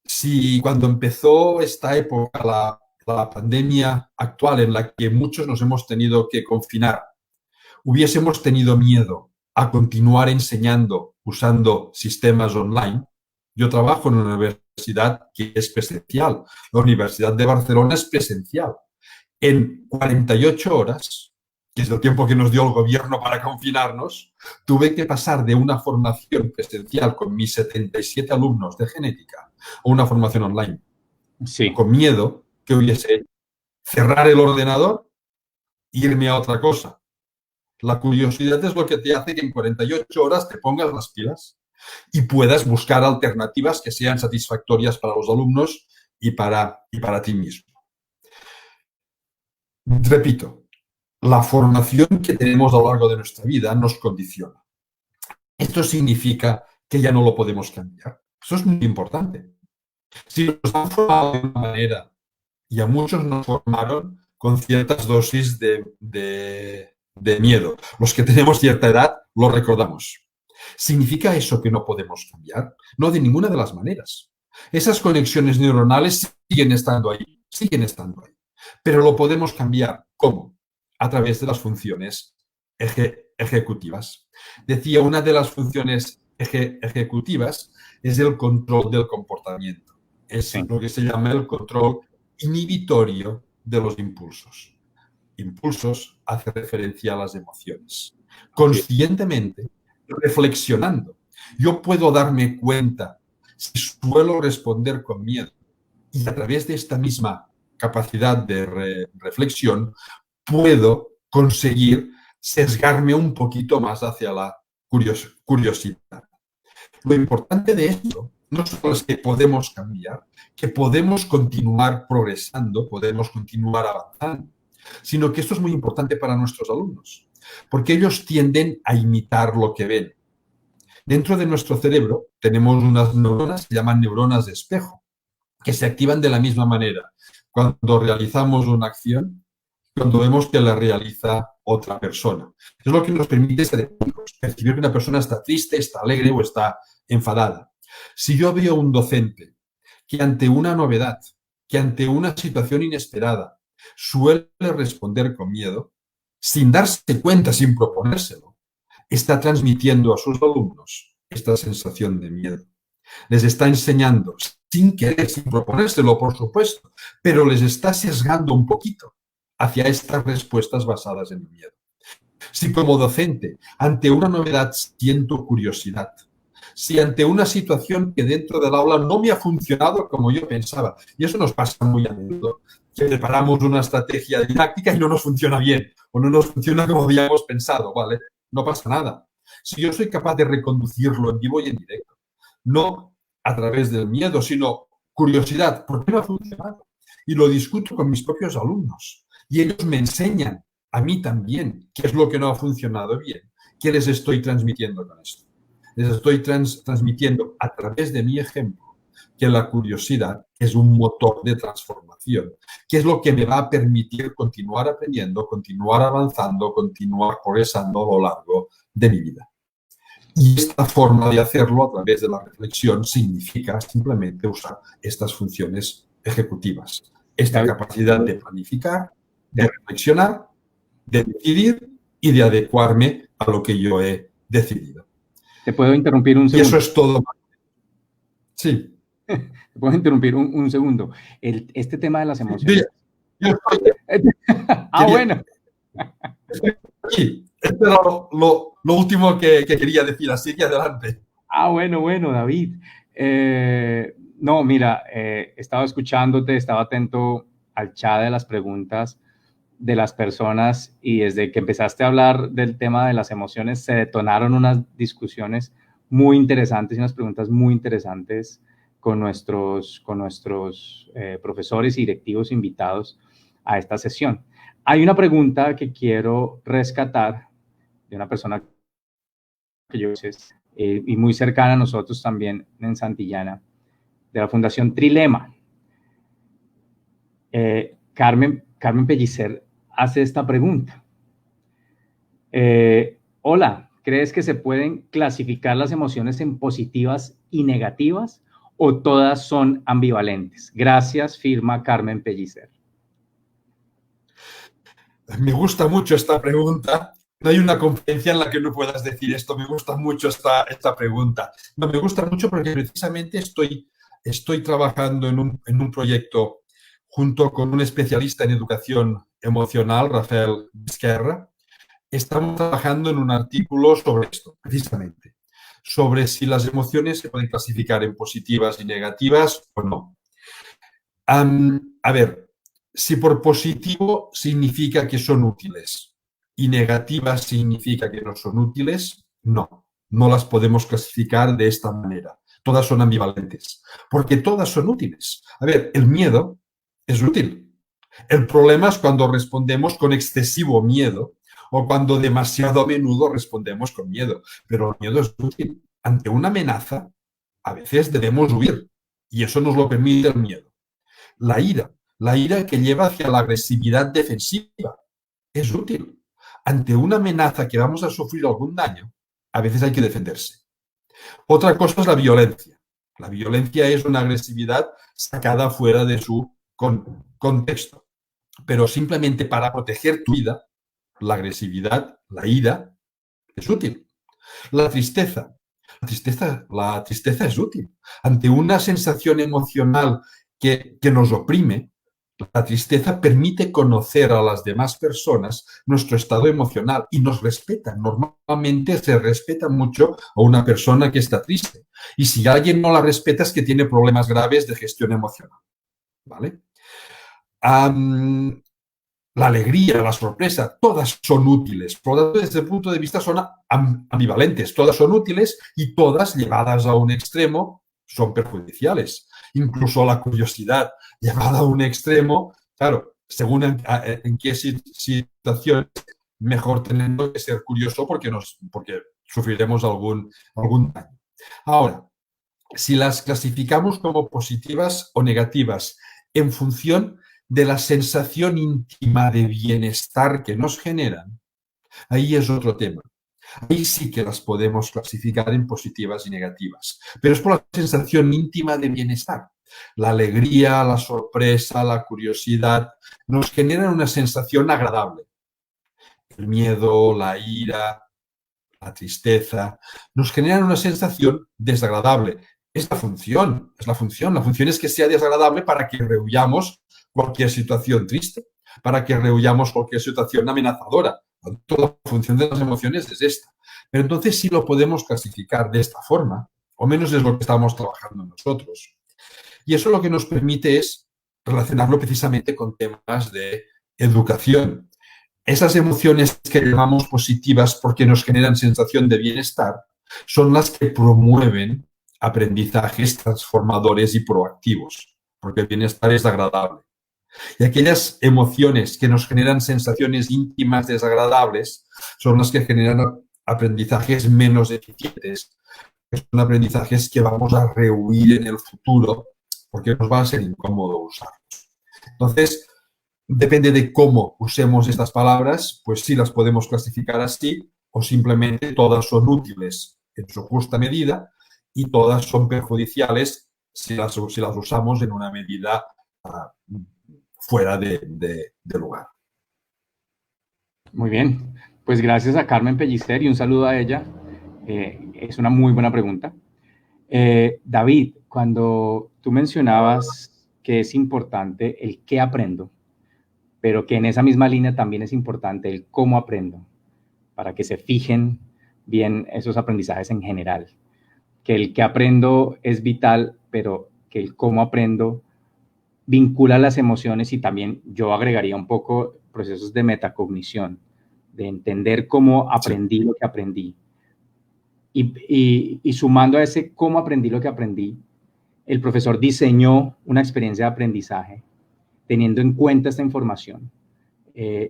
si cuando empezó esta época, la pandemia actual en la que muchos nos hemos tenido que confinar, hubiésemos tenido miedo a continuar enseñando usando sistemas online. Yo trabajo en una universidad que es presencial. La Universidad de Barcelona es presencial. En 48 horas, que es el tiempo que nos dio el gobierno para confinarnos, tuve que pasar de una formación presencial con mis 77 alumnos de genética a una formación online. Sí. Con miedo que hubiese cerrar el ordenador e irme a otra cosa. La curiosidad es lo que te hace que en 48 horas te pongas las pilas y puedas buscar alternativas que sean satisfactorias para los alumnos y para ti mismo. Repito, la formación que tenemos a lo largo de nuestra vida nos condiciona. Esto significa que ya no lo podemos cambiar. Eso es muy importante. Si nos han formado de una manera, y a muchos nos formaron con ciertas dosis de miedo. Los que tenemos cierta edad lo recordamos. ¿Significa eso que no podemos cambiar? No, de ninguna de las maneras. Esas conexiones neuronales siguen estando ahí, pero lo podemos cambiar. ¿Cómo? A través de las funciones ejecutivas. Decía, una de las funciones ejecutivas es el control del comportamiento. Es lo que se llama el control inhibitorio de los impulsos. Impulsos hace referencia a las emociones. Conscientemente, reflexionando, yo puedo darme cuenta si suelo responder con miedo, y a través de esta misma capacidad de reflexión puedo conseguir sesgarme un poquito más hacia la curiosidad. Lo importante de esto no solo es que podemos cambiar, que podemos continuar progresando, podemos continuar avanzando, sino que esto es muy importante para nuestros alumnos, porque ellos tienden a imitar lo que ven. Dentro de nuestro cerebro tenemos unas neuronas que se llaman neuronas de espejo, que se activan de la misma manera cuando realizamos una acción, cuando vemos que la realiza otra persona. Es lo que nos permite percibir que una persona está triste, está alegre o está enfadada. Si yo veo a un docente que ante una novedad, que ante una situación inesperada, suele responder con miedo, sin darse cuenta, sin proponérselo, está transmitiendo a sus alumnos esta sensación de miedo. Les está enseñando, sin querer, sin proponérselo, por supuesto, pero les está sesgando un poquito hacia estas respuestas basadas en el miedo. Si como docente, ante una novedad, siento curiosidad, si ante una situación que dentro del aula no me ha funcionado como yo pensaba, y eso nos pasa muy a menudo, que preparamos una estrategia didáctica y no nos funciona bien, o no nos funciona como habíamos pensado, ¿vale? No pasa nada. Si yo soy capaz de reconducirlo en vivo y en directo, no a través del miedo, sino curiosidad, ¿por qué no ha funcionado? Y lo discuto con mis propios alumnos, y ellos me enseñan a mí también qué es lo que no ha funcionado bien, qué les estoy transmitiendo con esto. Les estoy transmitiendo a través de mi ejemplo que la curiosidad es un motor de transformación, que es lo que me va a permitir continuar aprendiendo, continuar avanzando, continuar progresando a lo largo de mi vida. Y esta forma de hacerlo a través de la reflexión significa simplemente usar estas funciones ejecutivas, esta capacidad de planificar, de reflexionar, de decidir y de adecuarme a lo que yo he decidido. ¿Te puedo interrumpir un segundo? Y eso es todo. Sí. Te puedo interrumpir un segundo. Este tema de las emociones. Yo estoy... Bueno. Sí, esto era lo último que quería decir, así que adelante. Bueno, David. No, mira, estaba escuchándote, estaba atento al chat de las preguntas de las personas y desde que empezaste a hablar del tema de las emociones se detonaron unas discusiones muy interesantes y unas preguntas muy interesantes con nuestros profesores y directivos invitados a esta sesión. Hay una pregunta que quiero rescatar de una persona que yo sé y muy cercana a nosotros también en Santillana, de la Fundación Trilema. Carmen Pellicer hace esta pregunta. Hola, ¿crees que se pueden clasificar las emociones en positivas y negativas o todas son ambivalentes? Gracias, firma Carmen Pellicer. Me gusta mucho esta pregunta. No hay una conferencia en la que no puedas decir esto. Me gusta mucho esta pregunta. No, me gusta mucho porque precisamente estoy trabajando en un proyecto junto con un especialista en educación emocional, Rafael Esquerra. Estamos trabajando en un artículo sobre esto, precisamente, sobre si las emociones se pueden clasificar en positivas y negativas o no. A ver, si por positivo significa que son útiles y negativas significa que no son útiles, no las podemos clasificar de esta manera. Todas son ambivalentes, porque todas son útiles. A ver, el miedo es útil. El problema es cuando respondemos con excesivo miedo o cuando demasiado a menudo respondemos con miedo. Pero el miedo es útil. Ante una amenaza, a veces debemos huir y eso nos lo permite el miedo. La ira que lleva hacia la agresividad defensiva, es útil. Ante una amenaza que vamos a sufrir algún daño, a veces hay que defenderse. Otra cosa es la violencia. La violencia es una agresividad sacada fuera de su contexto. Pero simplemente para proteger tu vida, la agresividad, la ira, es útil. La tristeza es útil. Ante una sensación emocional que nos oprime, la tristeza permite conocer a las demás personas nuestro estado emocional y nos respetan. Normalmente se respeta mucho a una persona que está triste. Y si alguien no la respeta es que tiene problemas graves de gestión emocional. ¿Vale? La alegría, la sorpresa, todas son útiles. Por lo tanto, desde el punto de vista son ambivalentes. Todas son útiles y todas, llevadas a un extremo, son perjudiciales. Incluso la curiosidad llevada a un extremo, claro, según en qué situación, mejor tenemos que ser curioso porque sufriremos algún daño. Ahora, si las clasificamos como positivas o negativas en función de la sensación íntima de bienestar que nos generan, ahí es otro tema. Ahí sí que las podemos clasificar en positivas y negativas, pero es por la sensación íntima de bienestar. La alegría, la sorpresa, la curiosidad nos generan una sensación agradable. El miedo, la ira, la tristeza, nos generan una sensación desagradable. Es la función. La función es que sea desagradable para que rehuyamos cualquier situación triste, para que rehuyamos cualquier situación amenazadora. Toda la función de las emociones es esta. Pero entonces sí lo podemos clasificar de esta forma, o menos es lo que estamos trabajando nosotros. Y eso lo que nos permite es relacionarlo precisamente con temas de educación. Esas emociones que llamamos positivas porque nos generan sensación de bienestar son las que promueven aprendizajes transformadores y proactivos, porque el bienestar es agradable. Y aquellas emociones que nos generan sensaciones íntimas desagradables son las que generan aprendizajes menos eficientes, que son aprendizajes que vamos a rehuir en el futuro porque nos va a ser incómodo usarlos. Entonces, depende de cómo usemos estas palabras, pues sí las podemos clasificar así o simplemente todas son útiles en su justa medida y todas son perjudiciales si las usamos en una medida fuera de lugar. Muy bien, pues gracias a Carmen Pellicer y un saludo a ella. Es una muy buena pregunta. David, cuando tú mencionabas que es importante el qué aprendo, pero que en esa misma línea también es importante el cómo aprendo, para que se fijen bien esos aprendizajes en general. Que el qué aprendo es vital, pero que el cómo aprendo vincula las emociones y también yo agregaría un poco procesos de metacognición, de entender cómo aprendí lo que aprendí. Y sumando a ese cómo aprendí lo que aprendí, el profesor diseñó una experiencia de aprendizaje teniendo en cuenta esta información,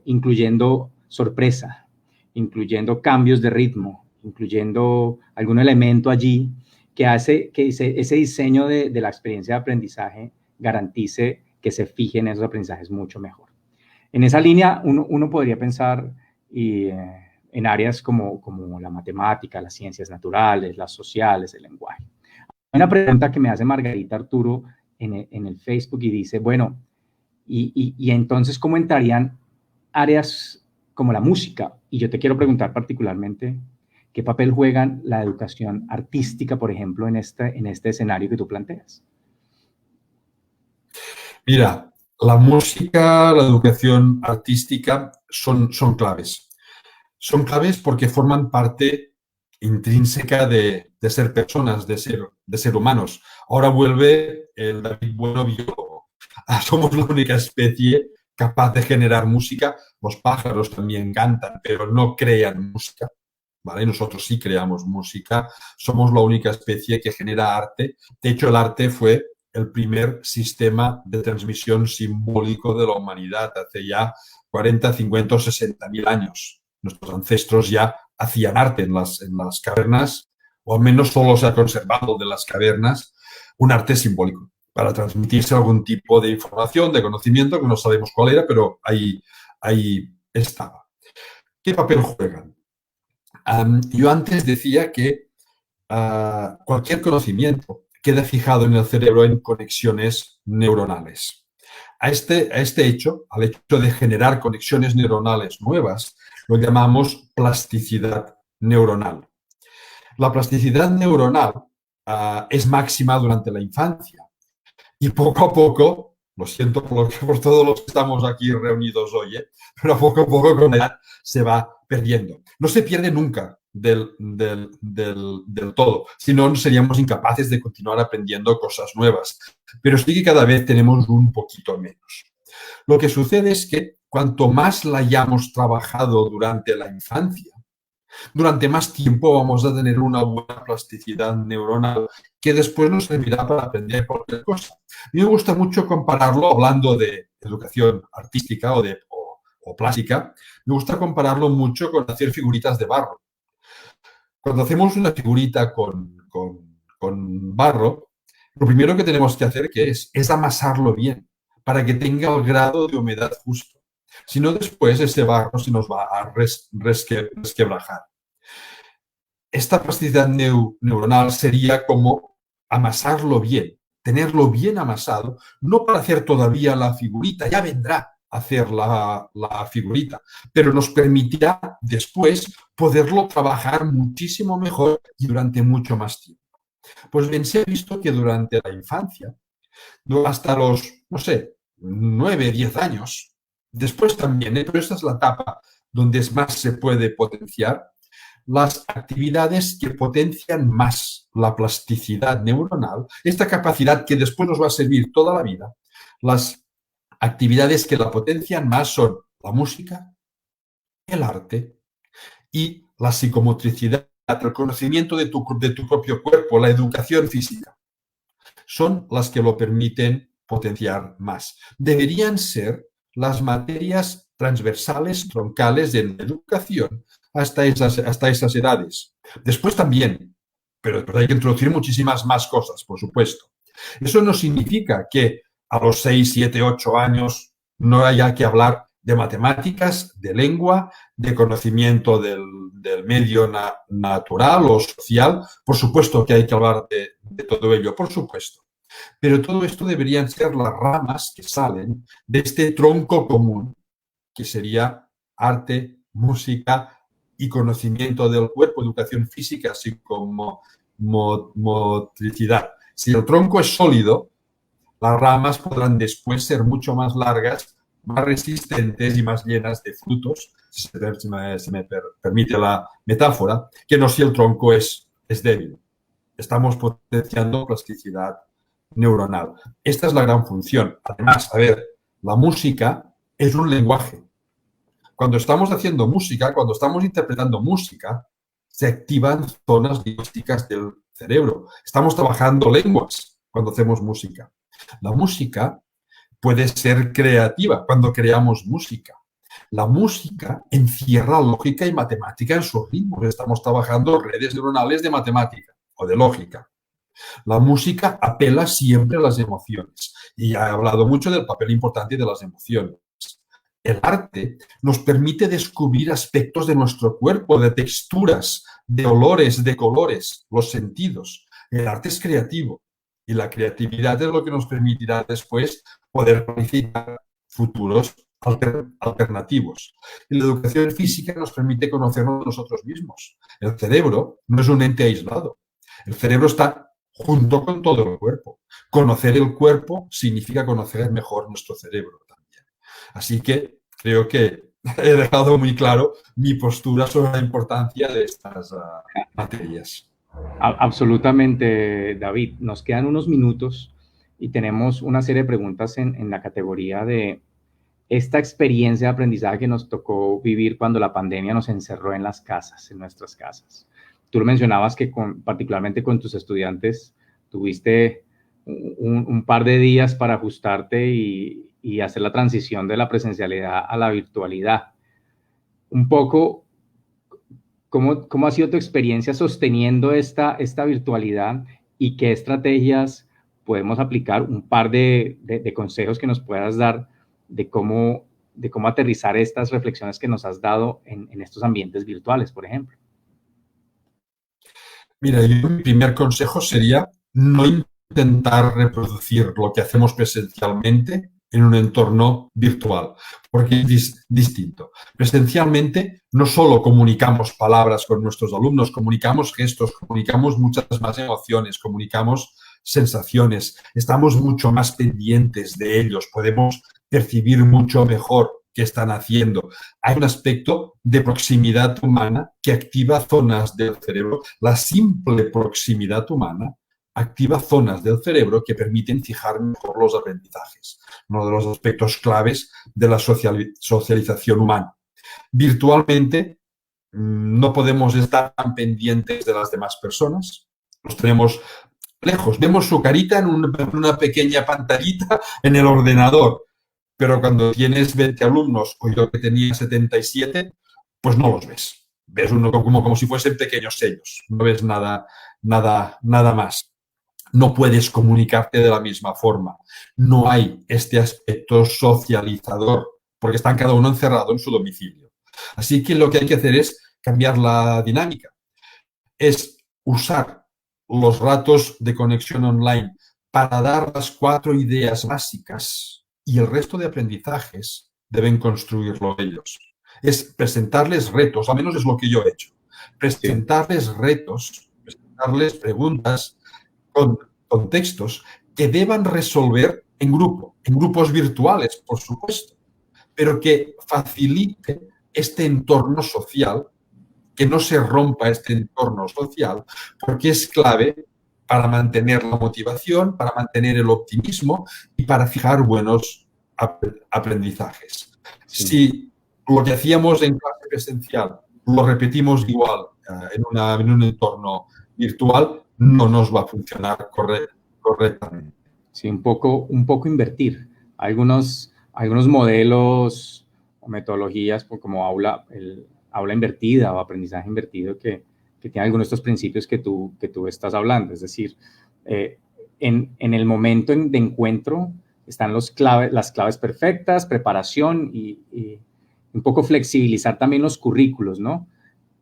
incluyendo sorpresa, incluyendo cambios de ritmo, incluyendo algún elemento allí que hace que ese diseño de la experiencia de aprendizaje garantice que se fijen esos aprendizajes mucho mejor. En esa línea, uno podría pensar en áreas como la matemática, las ciencias naturales, las sociales, el lenguaje. Hay una pregunta que me hace Margarita Arturo en el Facebook y dice, bueno, y entonces, ¿cómo entrarían áreas como la música? Y yo te quiero preguntar particularmente, ¿qué papel juegan la educación artística, por ejemplo, en este escenario que tú planteas? Mira, la música, la educación artística son claves. Son claves porque forman parte intrínseca de ser personas, de ser humanos. Ahora vuelve el David Bueno biólogo. Somos la única especie capaz de generar música. Los pájaros también cantan, pero no crean música, ¿vale? Nosotros sí creamos música. Somos la única especie que genera arte. De hecho, el arte fue el primer sistema de transmisión simbólico de la humanidad hace ya 40, 50 o 60 mil años. Nuestros ancestros ya hacían arte en las cavernas, o al menos solo se ha conservado de las cavernas un arte simbólico para transmitirse algún tipo de información, de conocimiento, que no sabemos cuál era, pero ahí estaba. ¿Qué papel juegan? Yo antes decía que cualquier conocimiento queda fijado en el cerebro en conexiones neuronales. A este hecho, al hecho de generar conexiones neuronales nuevas, lo llamamos plasticidad neuronal. La plasticidad neuronal es máxima durante la infancia y poco a poco, lo siento por todos los que estamos aquí reunidos hoy, pero poco a poco con la edad se va perdiendo. No se pierde nunca del todo, si no seríamos incapaces de continuar aprendiendo cosas nuevas, pero sí que cada vez tenemos un poquito menos. Lo que sucede es que cuanto más la hayamos trabajado durante la infancia, durante más tiempo vamos a tener una buena plasticidad neuronal que después nos servirá para aprender cualquier cosa. A mí me gusta mucho compararlo, hablando de educación artística o plástica, me gusta compararlo mucho con hacer figuritas de barro. Cuando hacemos una figurita con barro, lo primero que tenemos que hacer es amasarlo bien para que tenga el grado de humedad justo. Si no, después ese barro se nos va a resquebrajar. Esta plasticidad neuronal sería como amasarlo bien, tenerlo bien amasado, no para hacer todavía la figurita, ya vendrá a hacer la figurita, pero nos permitirá después poderlo trabajar muchísimo mejor y durante mucho más tiempo. Pues bien, se ha visto que durante la infancia, hasta los, 9, 10 años, después también, pero esta es la etapa donde más se puede potenciar, las actividades que potencian más la plasticidad neuronal, esta capacidad que después nos va a servir toda la vida, las actividades que la potencian más son la música, el arte y la psicomotricidad, el conocimiento de tu propio cuerpo, la educación física. Son las que lo permiten potenciar más. Deberían ser las materias transversales, troncales en la educación hasta esas edades. Después también, pero hay que introducir muchísimas más cosas, por supuesto. Eso no significa que a los 6, 7, 8 años no haya que hablar de matemáticas, de lengua, de conocimiento del medio natural o social. Por supuesto que hay que hablar de todo ello, por supuesto. Pero todo esto deberían ser las ramas que salen de este tronco común, que sería arte, música y conocimiento del cuerpo, educación física, así como motricidad. Si el tronco es sólido, las ramas podrán después ser mucho más largas, más resistentes y más llenas de frutos, si me permite la metáfora, que no si el tronco es débil. Estamos potenciando plasticidad neuronal. Esta es la gran función. Además, la música es un lenguaje. Cuando estamos haciendo música, cuando estamos interpretando música, se activan zonas lingüísticas del cerebro. Estamos trabajando lenguas cuando hacemos música. La música puede ser creativa cuando creamos música. La música encierra lógica y matemática en sus ritmos. Estamos trabajando redes neuronales de matemática o de lógica. La música apela siempre a las emociones. Y ya he hablado mucho del papel importante de las emociones. El arte nos permite descubrir aspectos de nuestro cuerpo, de texturas, de olores, de colores, los sentidos. El arte es creativo y la creatividad es lo que nos permitirá después poder planificar futuros alternativos. Y la educación física nos permite conocernos nosotros mismos. El cerebro no es un ente aislado. El cerebro está junto con todo el cuerpo. Conocer el cuerpo significa conocer mejor nuestro cerebro también. Así que creo que he dejado muy claro mi postura sobre la importancia de estas materias. Absolutamente, David. Nos quedan unos minutos y tenemos una serie de preguntas en la categoría de esta experiencia de aprendizaje que nos tocó vivir cuando la pandemia nos encerró en las casas, en nuestras casas. Tú lo mencionabas que particularmente con tus estudiantes tuviste un par de días para ajustarte y hacer la transición de la presencialidad a la virtualidad. Un poco, ¿cómo ha sido tu experiencia sosteniendo esta virtualidad y qué estrategias podemos aplicar? Un par de consejos que nos puedas dar de cómo aterrizar estas reflexiones que nos has dado en estos ambientes virtuales, por ejemplo. Mira, mi primer consejo sería no intentar reproducir lo que hacemos presencialmente en un entorno virtual, porque es distinto. Presencialmente no solo comunicamos palabras con nuestros alumnos, comunicamos gestos, comunicamos muchas más emociones, comunicamos sensaciones, estamos mucho más pendientes de ellos, podemos percibir mucho mejor qué están haciendo. Hay un aspecto de proximidad humana que activa zonas del cerebro. La simple proximidad humana activa zonas del cerebro que permiten fijar mejor los aprendizajes. Uno de los aspectos claves de la socialización humana. Virtualmente no podemos estar tan pendientes de las demás personas. Los tenemos lejos. Vemos su carita en una pequeña pantallita en el ordenador. Pero cuando tienes 20 alumnos, o yo que tenía 77, pues no los ves. Ves uno como si fuesen pequeños sellos. No ves nada más. No puedes comunicarte de la misma forma. No hay este aspecto socializador, porque están cada uno encerrado en su domicilio. Así que lo que hay que hacer es cambiar la dinámica. Es usar los ratos de conexión online para dar las 4 ideas básicas y el resto de aprendizajes deben construirlo ellos. Es presentarles retos, al menos es lo que yo he hecho. Presentarles retos, presentarles preguntas con contextos que deban resolver en grupo, en grupos virtuales, por supuesto, pero que facilite este entorno social, que no se rompa este entorno social, porque es clave para mantener la motivación, para mantener el optimismo y para fijar buenos aprendizajes. Sí. Si lo que hacíamos en clase presencial lo repetimos igual en un entorno virtual, no nos va a funcionar correctamente. Sí, un poco invertir. Algunos modelos o metodologías como aula invertida o aprendizaje invertido que tiene algunos de estos principios que tú estás hablando. Es decir, en el momento de encuentro están las claves perfectas, preparación y un poco flexibilizar también los currículos, ¿no?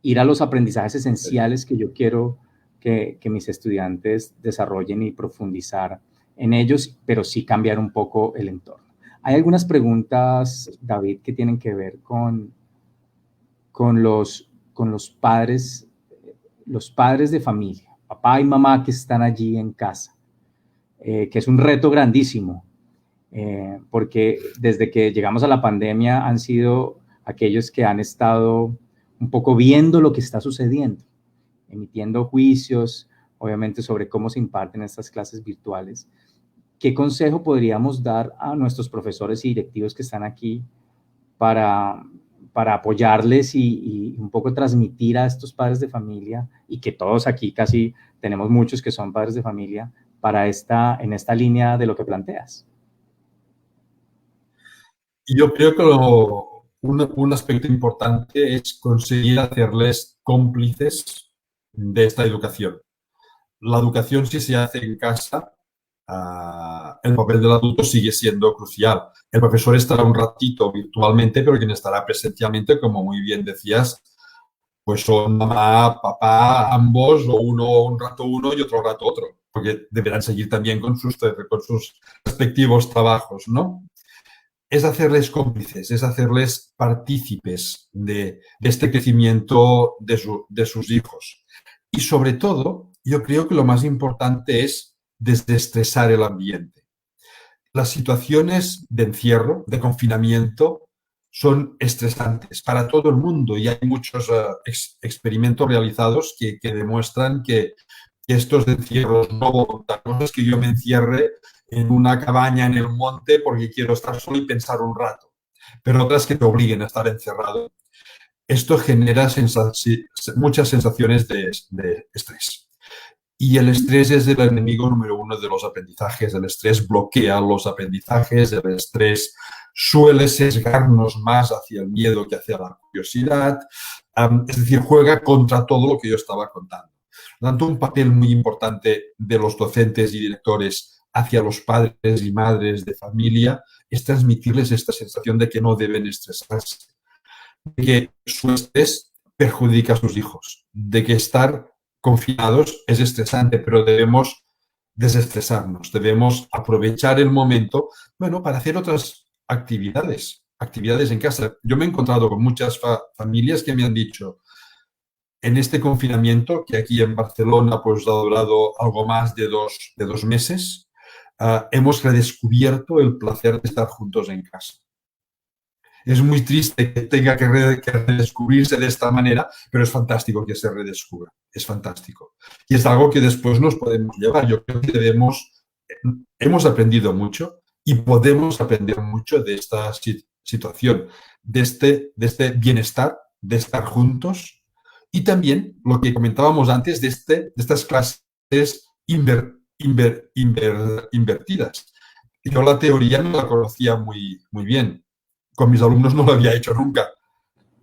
Ir a los aprendizajes esenciales que yo quiero que mis estudiantes desarrollen y profundizar en ellos, pero sí cambiar un poco el entorno. Hay algunas preguntas, David, que tienen que ver con los padres de familia, papá y mamá que están allí en casa, que es un reto grandísimo, porque desde que llegamos a la pandemia han sido aquellos que han estado un poco viendo lo que está sucediendo, emitiendo juicios, obviamente, sobre cómo se imparten estas clases virtuales. ¿Qué consejo podríamos dar a nuestros profesores y directivos que están aquí para apoyarles y un poco transmitir a estos padres de familia, y que todos aquí casi tenemos muchos que son padres de familia, en esta línea de lo que planteas? Yo creo que un aspecto importante es conseguir hacerles cómplices de esta educación. La educación, si se hace en casa, el papel del adulto sigue siendo crucial. El profesor estará un ratito virtualmente, pero quien estará presencialmente, como muy bien decías, pues son mamá, papá, ambos, o un rato uno y otro rato otro, porque deberán seguir también con sus respectivos trabajos, ¿no? Es hacerles cómplices, es hacerles partícipes de este crecimiento de sus hijos. Y sobre todo, yo creo que lo más importante es desestresar el ambiente. Las situaciones de encierro, de confinamiento, son estresantes para todo el mundo, y hay muchos experimentos realizados que demuestran que estos encierros no voluntarios, es que yo me encierre en una cabaña en el monte porque quiero estar solo y pensar un rato, pero otras que te obliguen a estar encerrado. Esto genera muchas sensaciones de estrés. Y el estrés es el enemigo número uno de los aprendizajes. El estrés bloquea los aprendizajes, el estrés suele sesgarnos más hacia el miedo que hacia la curiosidad. Es decir, juega contra todo lo que yo estaba contando. Tanto un papel muy importante de los docentes y directores hacia los padres y madres de familia es transmitirles esta sensación de que no deben estresarse, de que su estrés perjudica a sus hijos, de que estar confinados es estresante, pero debemos desestresarnos, debemos aprovechar el momento, bueno, para hacer otras actividades en casa. Yo me he encontrado con muchas familias que me han dicho, en este confinamiento, que aquí en Barcelona pues ha durado algo más de dos meses, hemos redescubierto el placer de estar juntos en casa. Es muy triste que tenga que redescubrirse de esta manera, pero es fantástico que se redescubra. Es fantástico. Y es algo que después nos podemos llevar. Yo creo que hemos aprendido mucho y podemos aprender mucho de esta situación, de este bienestar, de estar juntos y también lo que comentábamos antes de estas clases invertidas. Yo la teoría no la conocía muy bien. Con mis alumnos no lo había hecho nunca.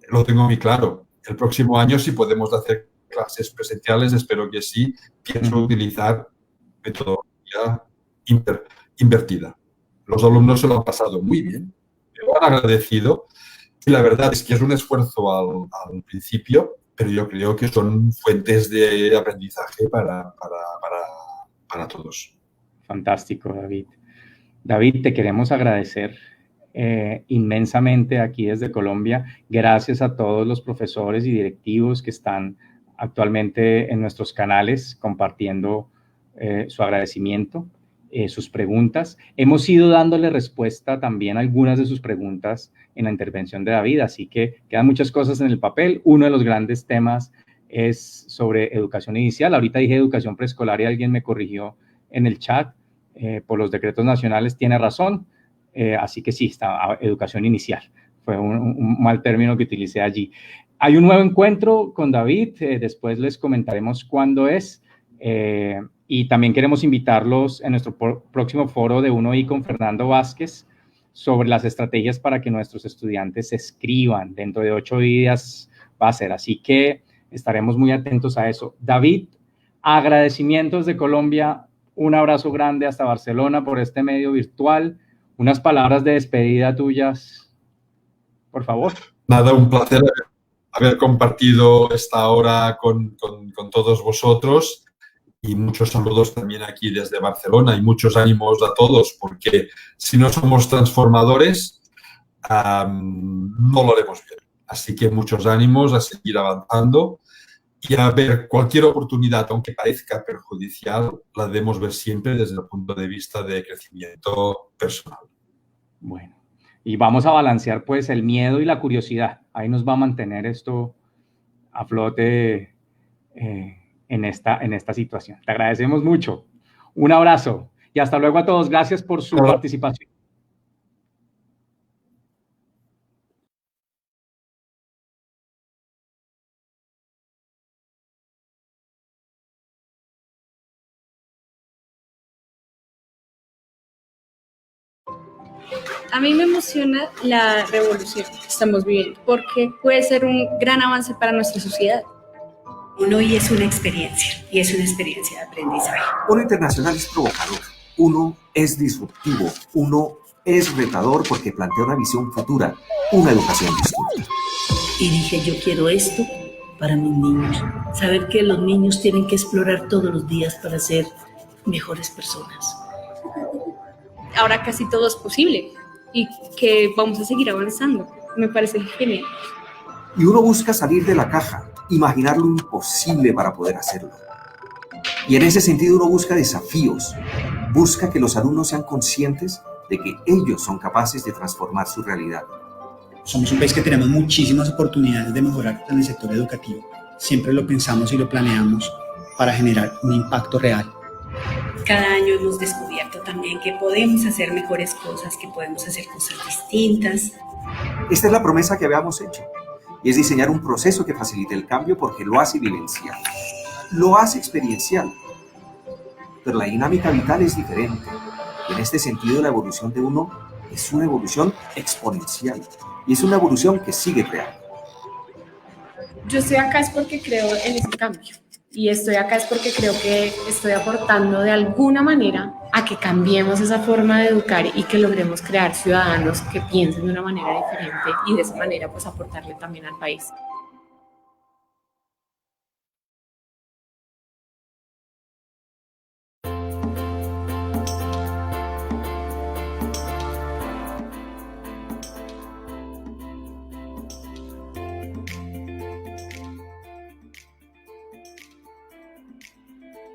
Lo tengo muy claro. El próximo año, si podemos hacer clases presenciales, espero que sí, pienso utilizar metodología invertida. Los alumnos se lo han pasado muy bien, me lo han agradecido y la verdad es que es un esfuerzo al principio, pero yo creo que son fuentes de aprendizaje para todos. Fantástico, David. David, te queremos agradecer inmensamente aquí desde Colombia. Gracias a todos los profesores y directivos que están actualmente en nuestros canales compartiendo su agradecimiento, sus preguntas. Hemos ido dándole respuesta también a algunas de sus preguntas en la intervención de David, así que quedan muchas cosas en el papel. Uno de los grandes temas es sobre educación inicial. Ahorita dije educación preescolar y alguien me corrigió en el chat por los decretos nacionales. Tiene razón. Así que sí, está educación inicial. Fue un mal término que utilicé allí. Hay un nuevo encuentro con David, después les comentaremos cuándo es. Y también queremos invitarlos en nuestro próximo foro de 1I con Fernando Vázquez sobre las estrategias para que nuestros estudiantes se escriban. Dentro de 8 días va a ser, así que estaremos muy atentos a eso. David, agradecimientos de Colombia, un abrazo grande hasta Barcelona por este medio virtual. Unas palabras de despedida tuyas, por favor. Nada, un placer haber compartido esta hora con todos vosotros y muchos saludos también aquí desde Barcelona y muchos ánimos a todos, porque si no somos transformadores, no lo haremos bien. Así que muchos ánimos a seguir avanzando y a ver cualquier oportunidad, aunque parezca perjudicial, la debemos ver siempre desde el punto de vista de crecimiento personal. Bueno, y vamos a balancear pues el miedo y la curiosidad. Ahí nos va a mantener esto a flote en esta situación. Te agradecemos mucho. Un abrazo y hasta luego a todos. Gracias por su participación. A mí me emociona la revolución que estamos viviendo porque puede ser un gran avance para nuestra sociedad. 1I es una experiencia y es una experiencia de aprendizaje. 1 Internacional es provocador, 1 es disruptivo, 1 es retador porque plantea una visión futura, una educación distinta. Y dije, yo quiero esto para mis niños. Saber que los niños tienen que explorar todos los días para ser mejores personas. Ahora casi todo es posible y que vamos a seguir avanzando. Me parece genial. Y uno busca salir de la caja, imaginar lo imposible para poder hacerlo. Y en ese sentido uno busca desafíos, busca que los alumnos sean conscientes de que ellos son capaces de transformar su realidad. Somos un país que tenemos muchísimas oportunidades de mejorar en el sector educativo. Siempre lo pensamos y lo planeamos para generar un impacto real. Cada año hemos descubierto también que podemos hacer mejores cosas, que podemos hacer cosas distintas. Esta es la promesa que habíamos hecho, y es diseñar un proceso que facilite el cambio porque lo hace vivencial, lo hace experiencial, pero la dinámica vital es diferente. Y en este sentido, la evolución de uno es una evolución exponencial y es una evolución que sigue creando. Yo estoy acá es porque creo en ese cambio y estoy acá es porque creo que estoy aportando de alguna manera a que cambiemos esa forma de educar y que logremos crear ciudadanos que piensen de una manera diferente y de esa manera pues aportarle también al país.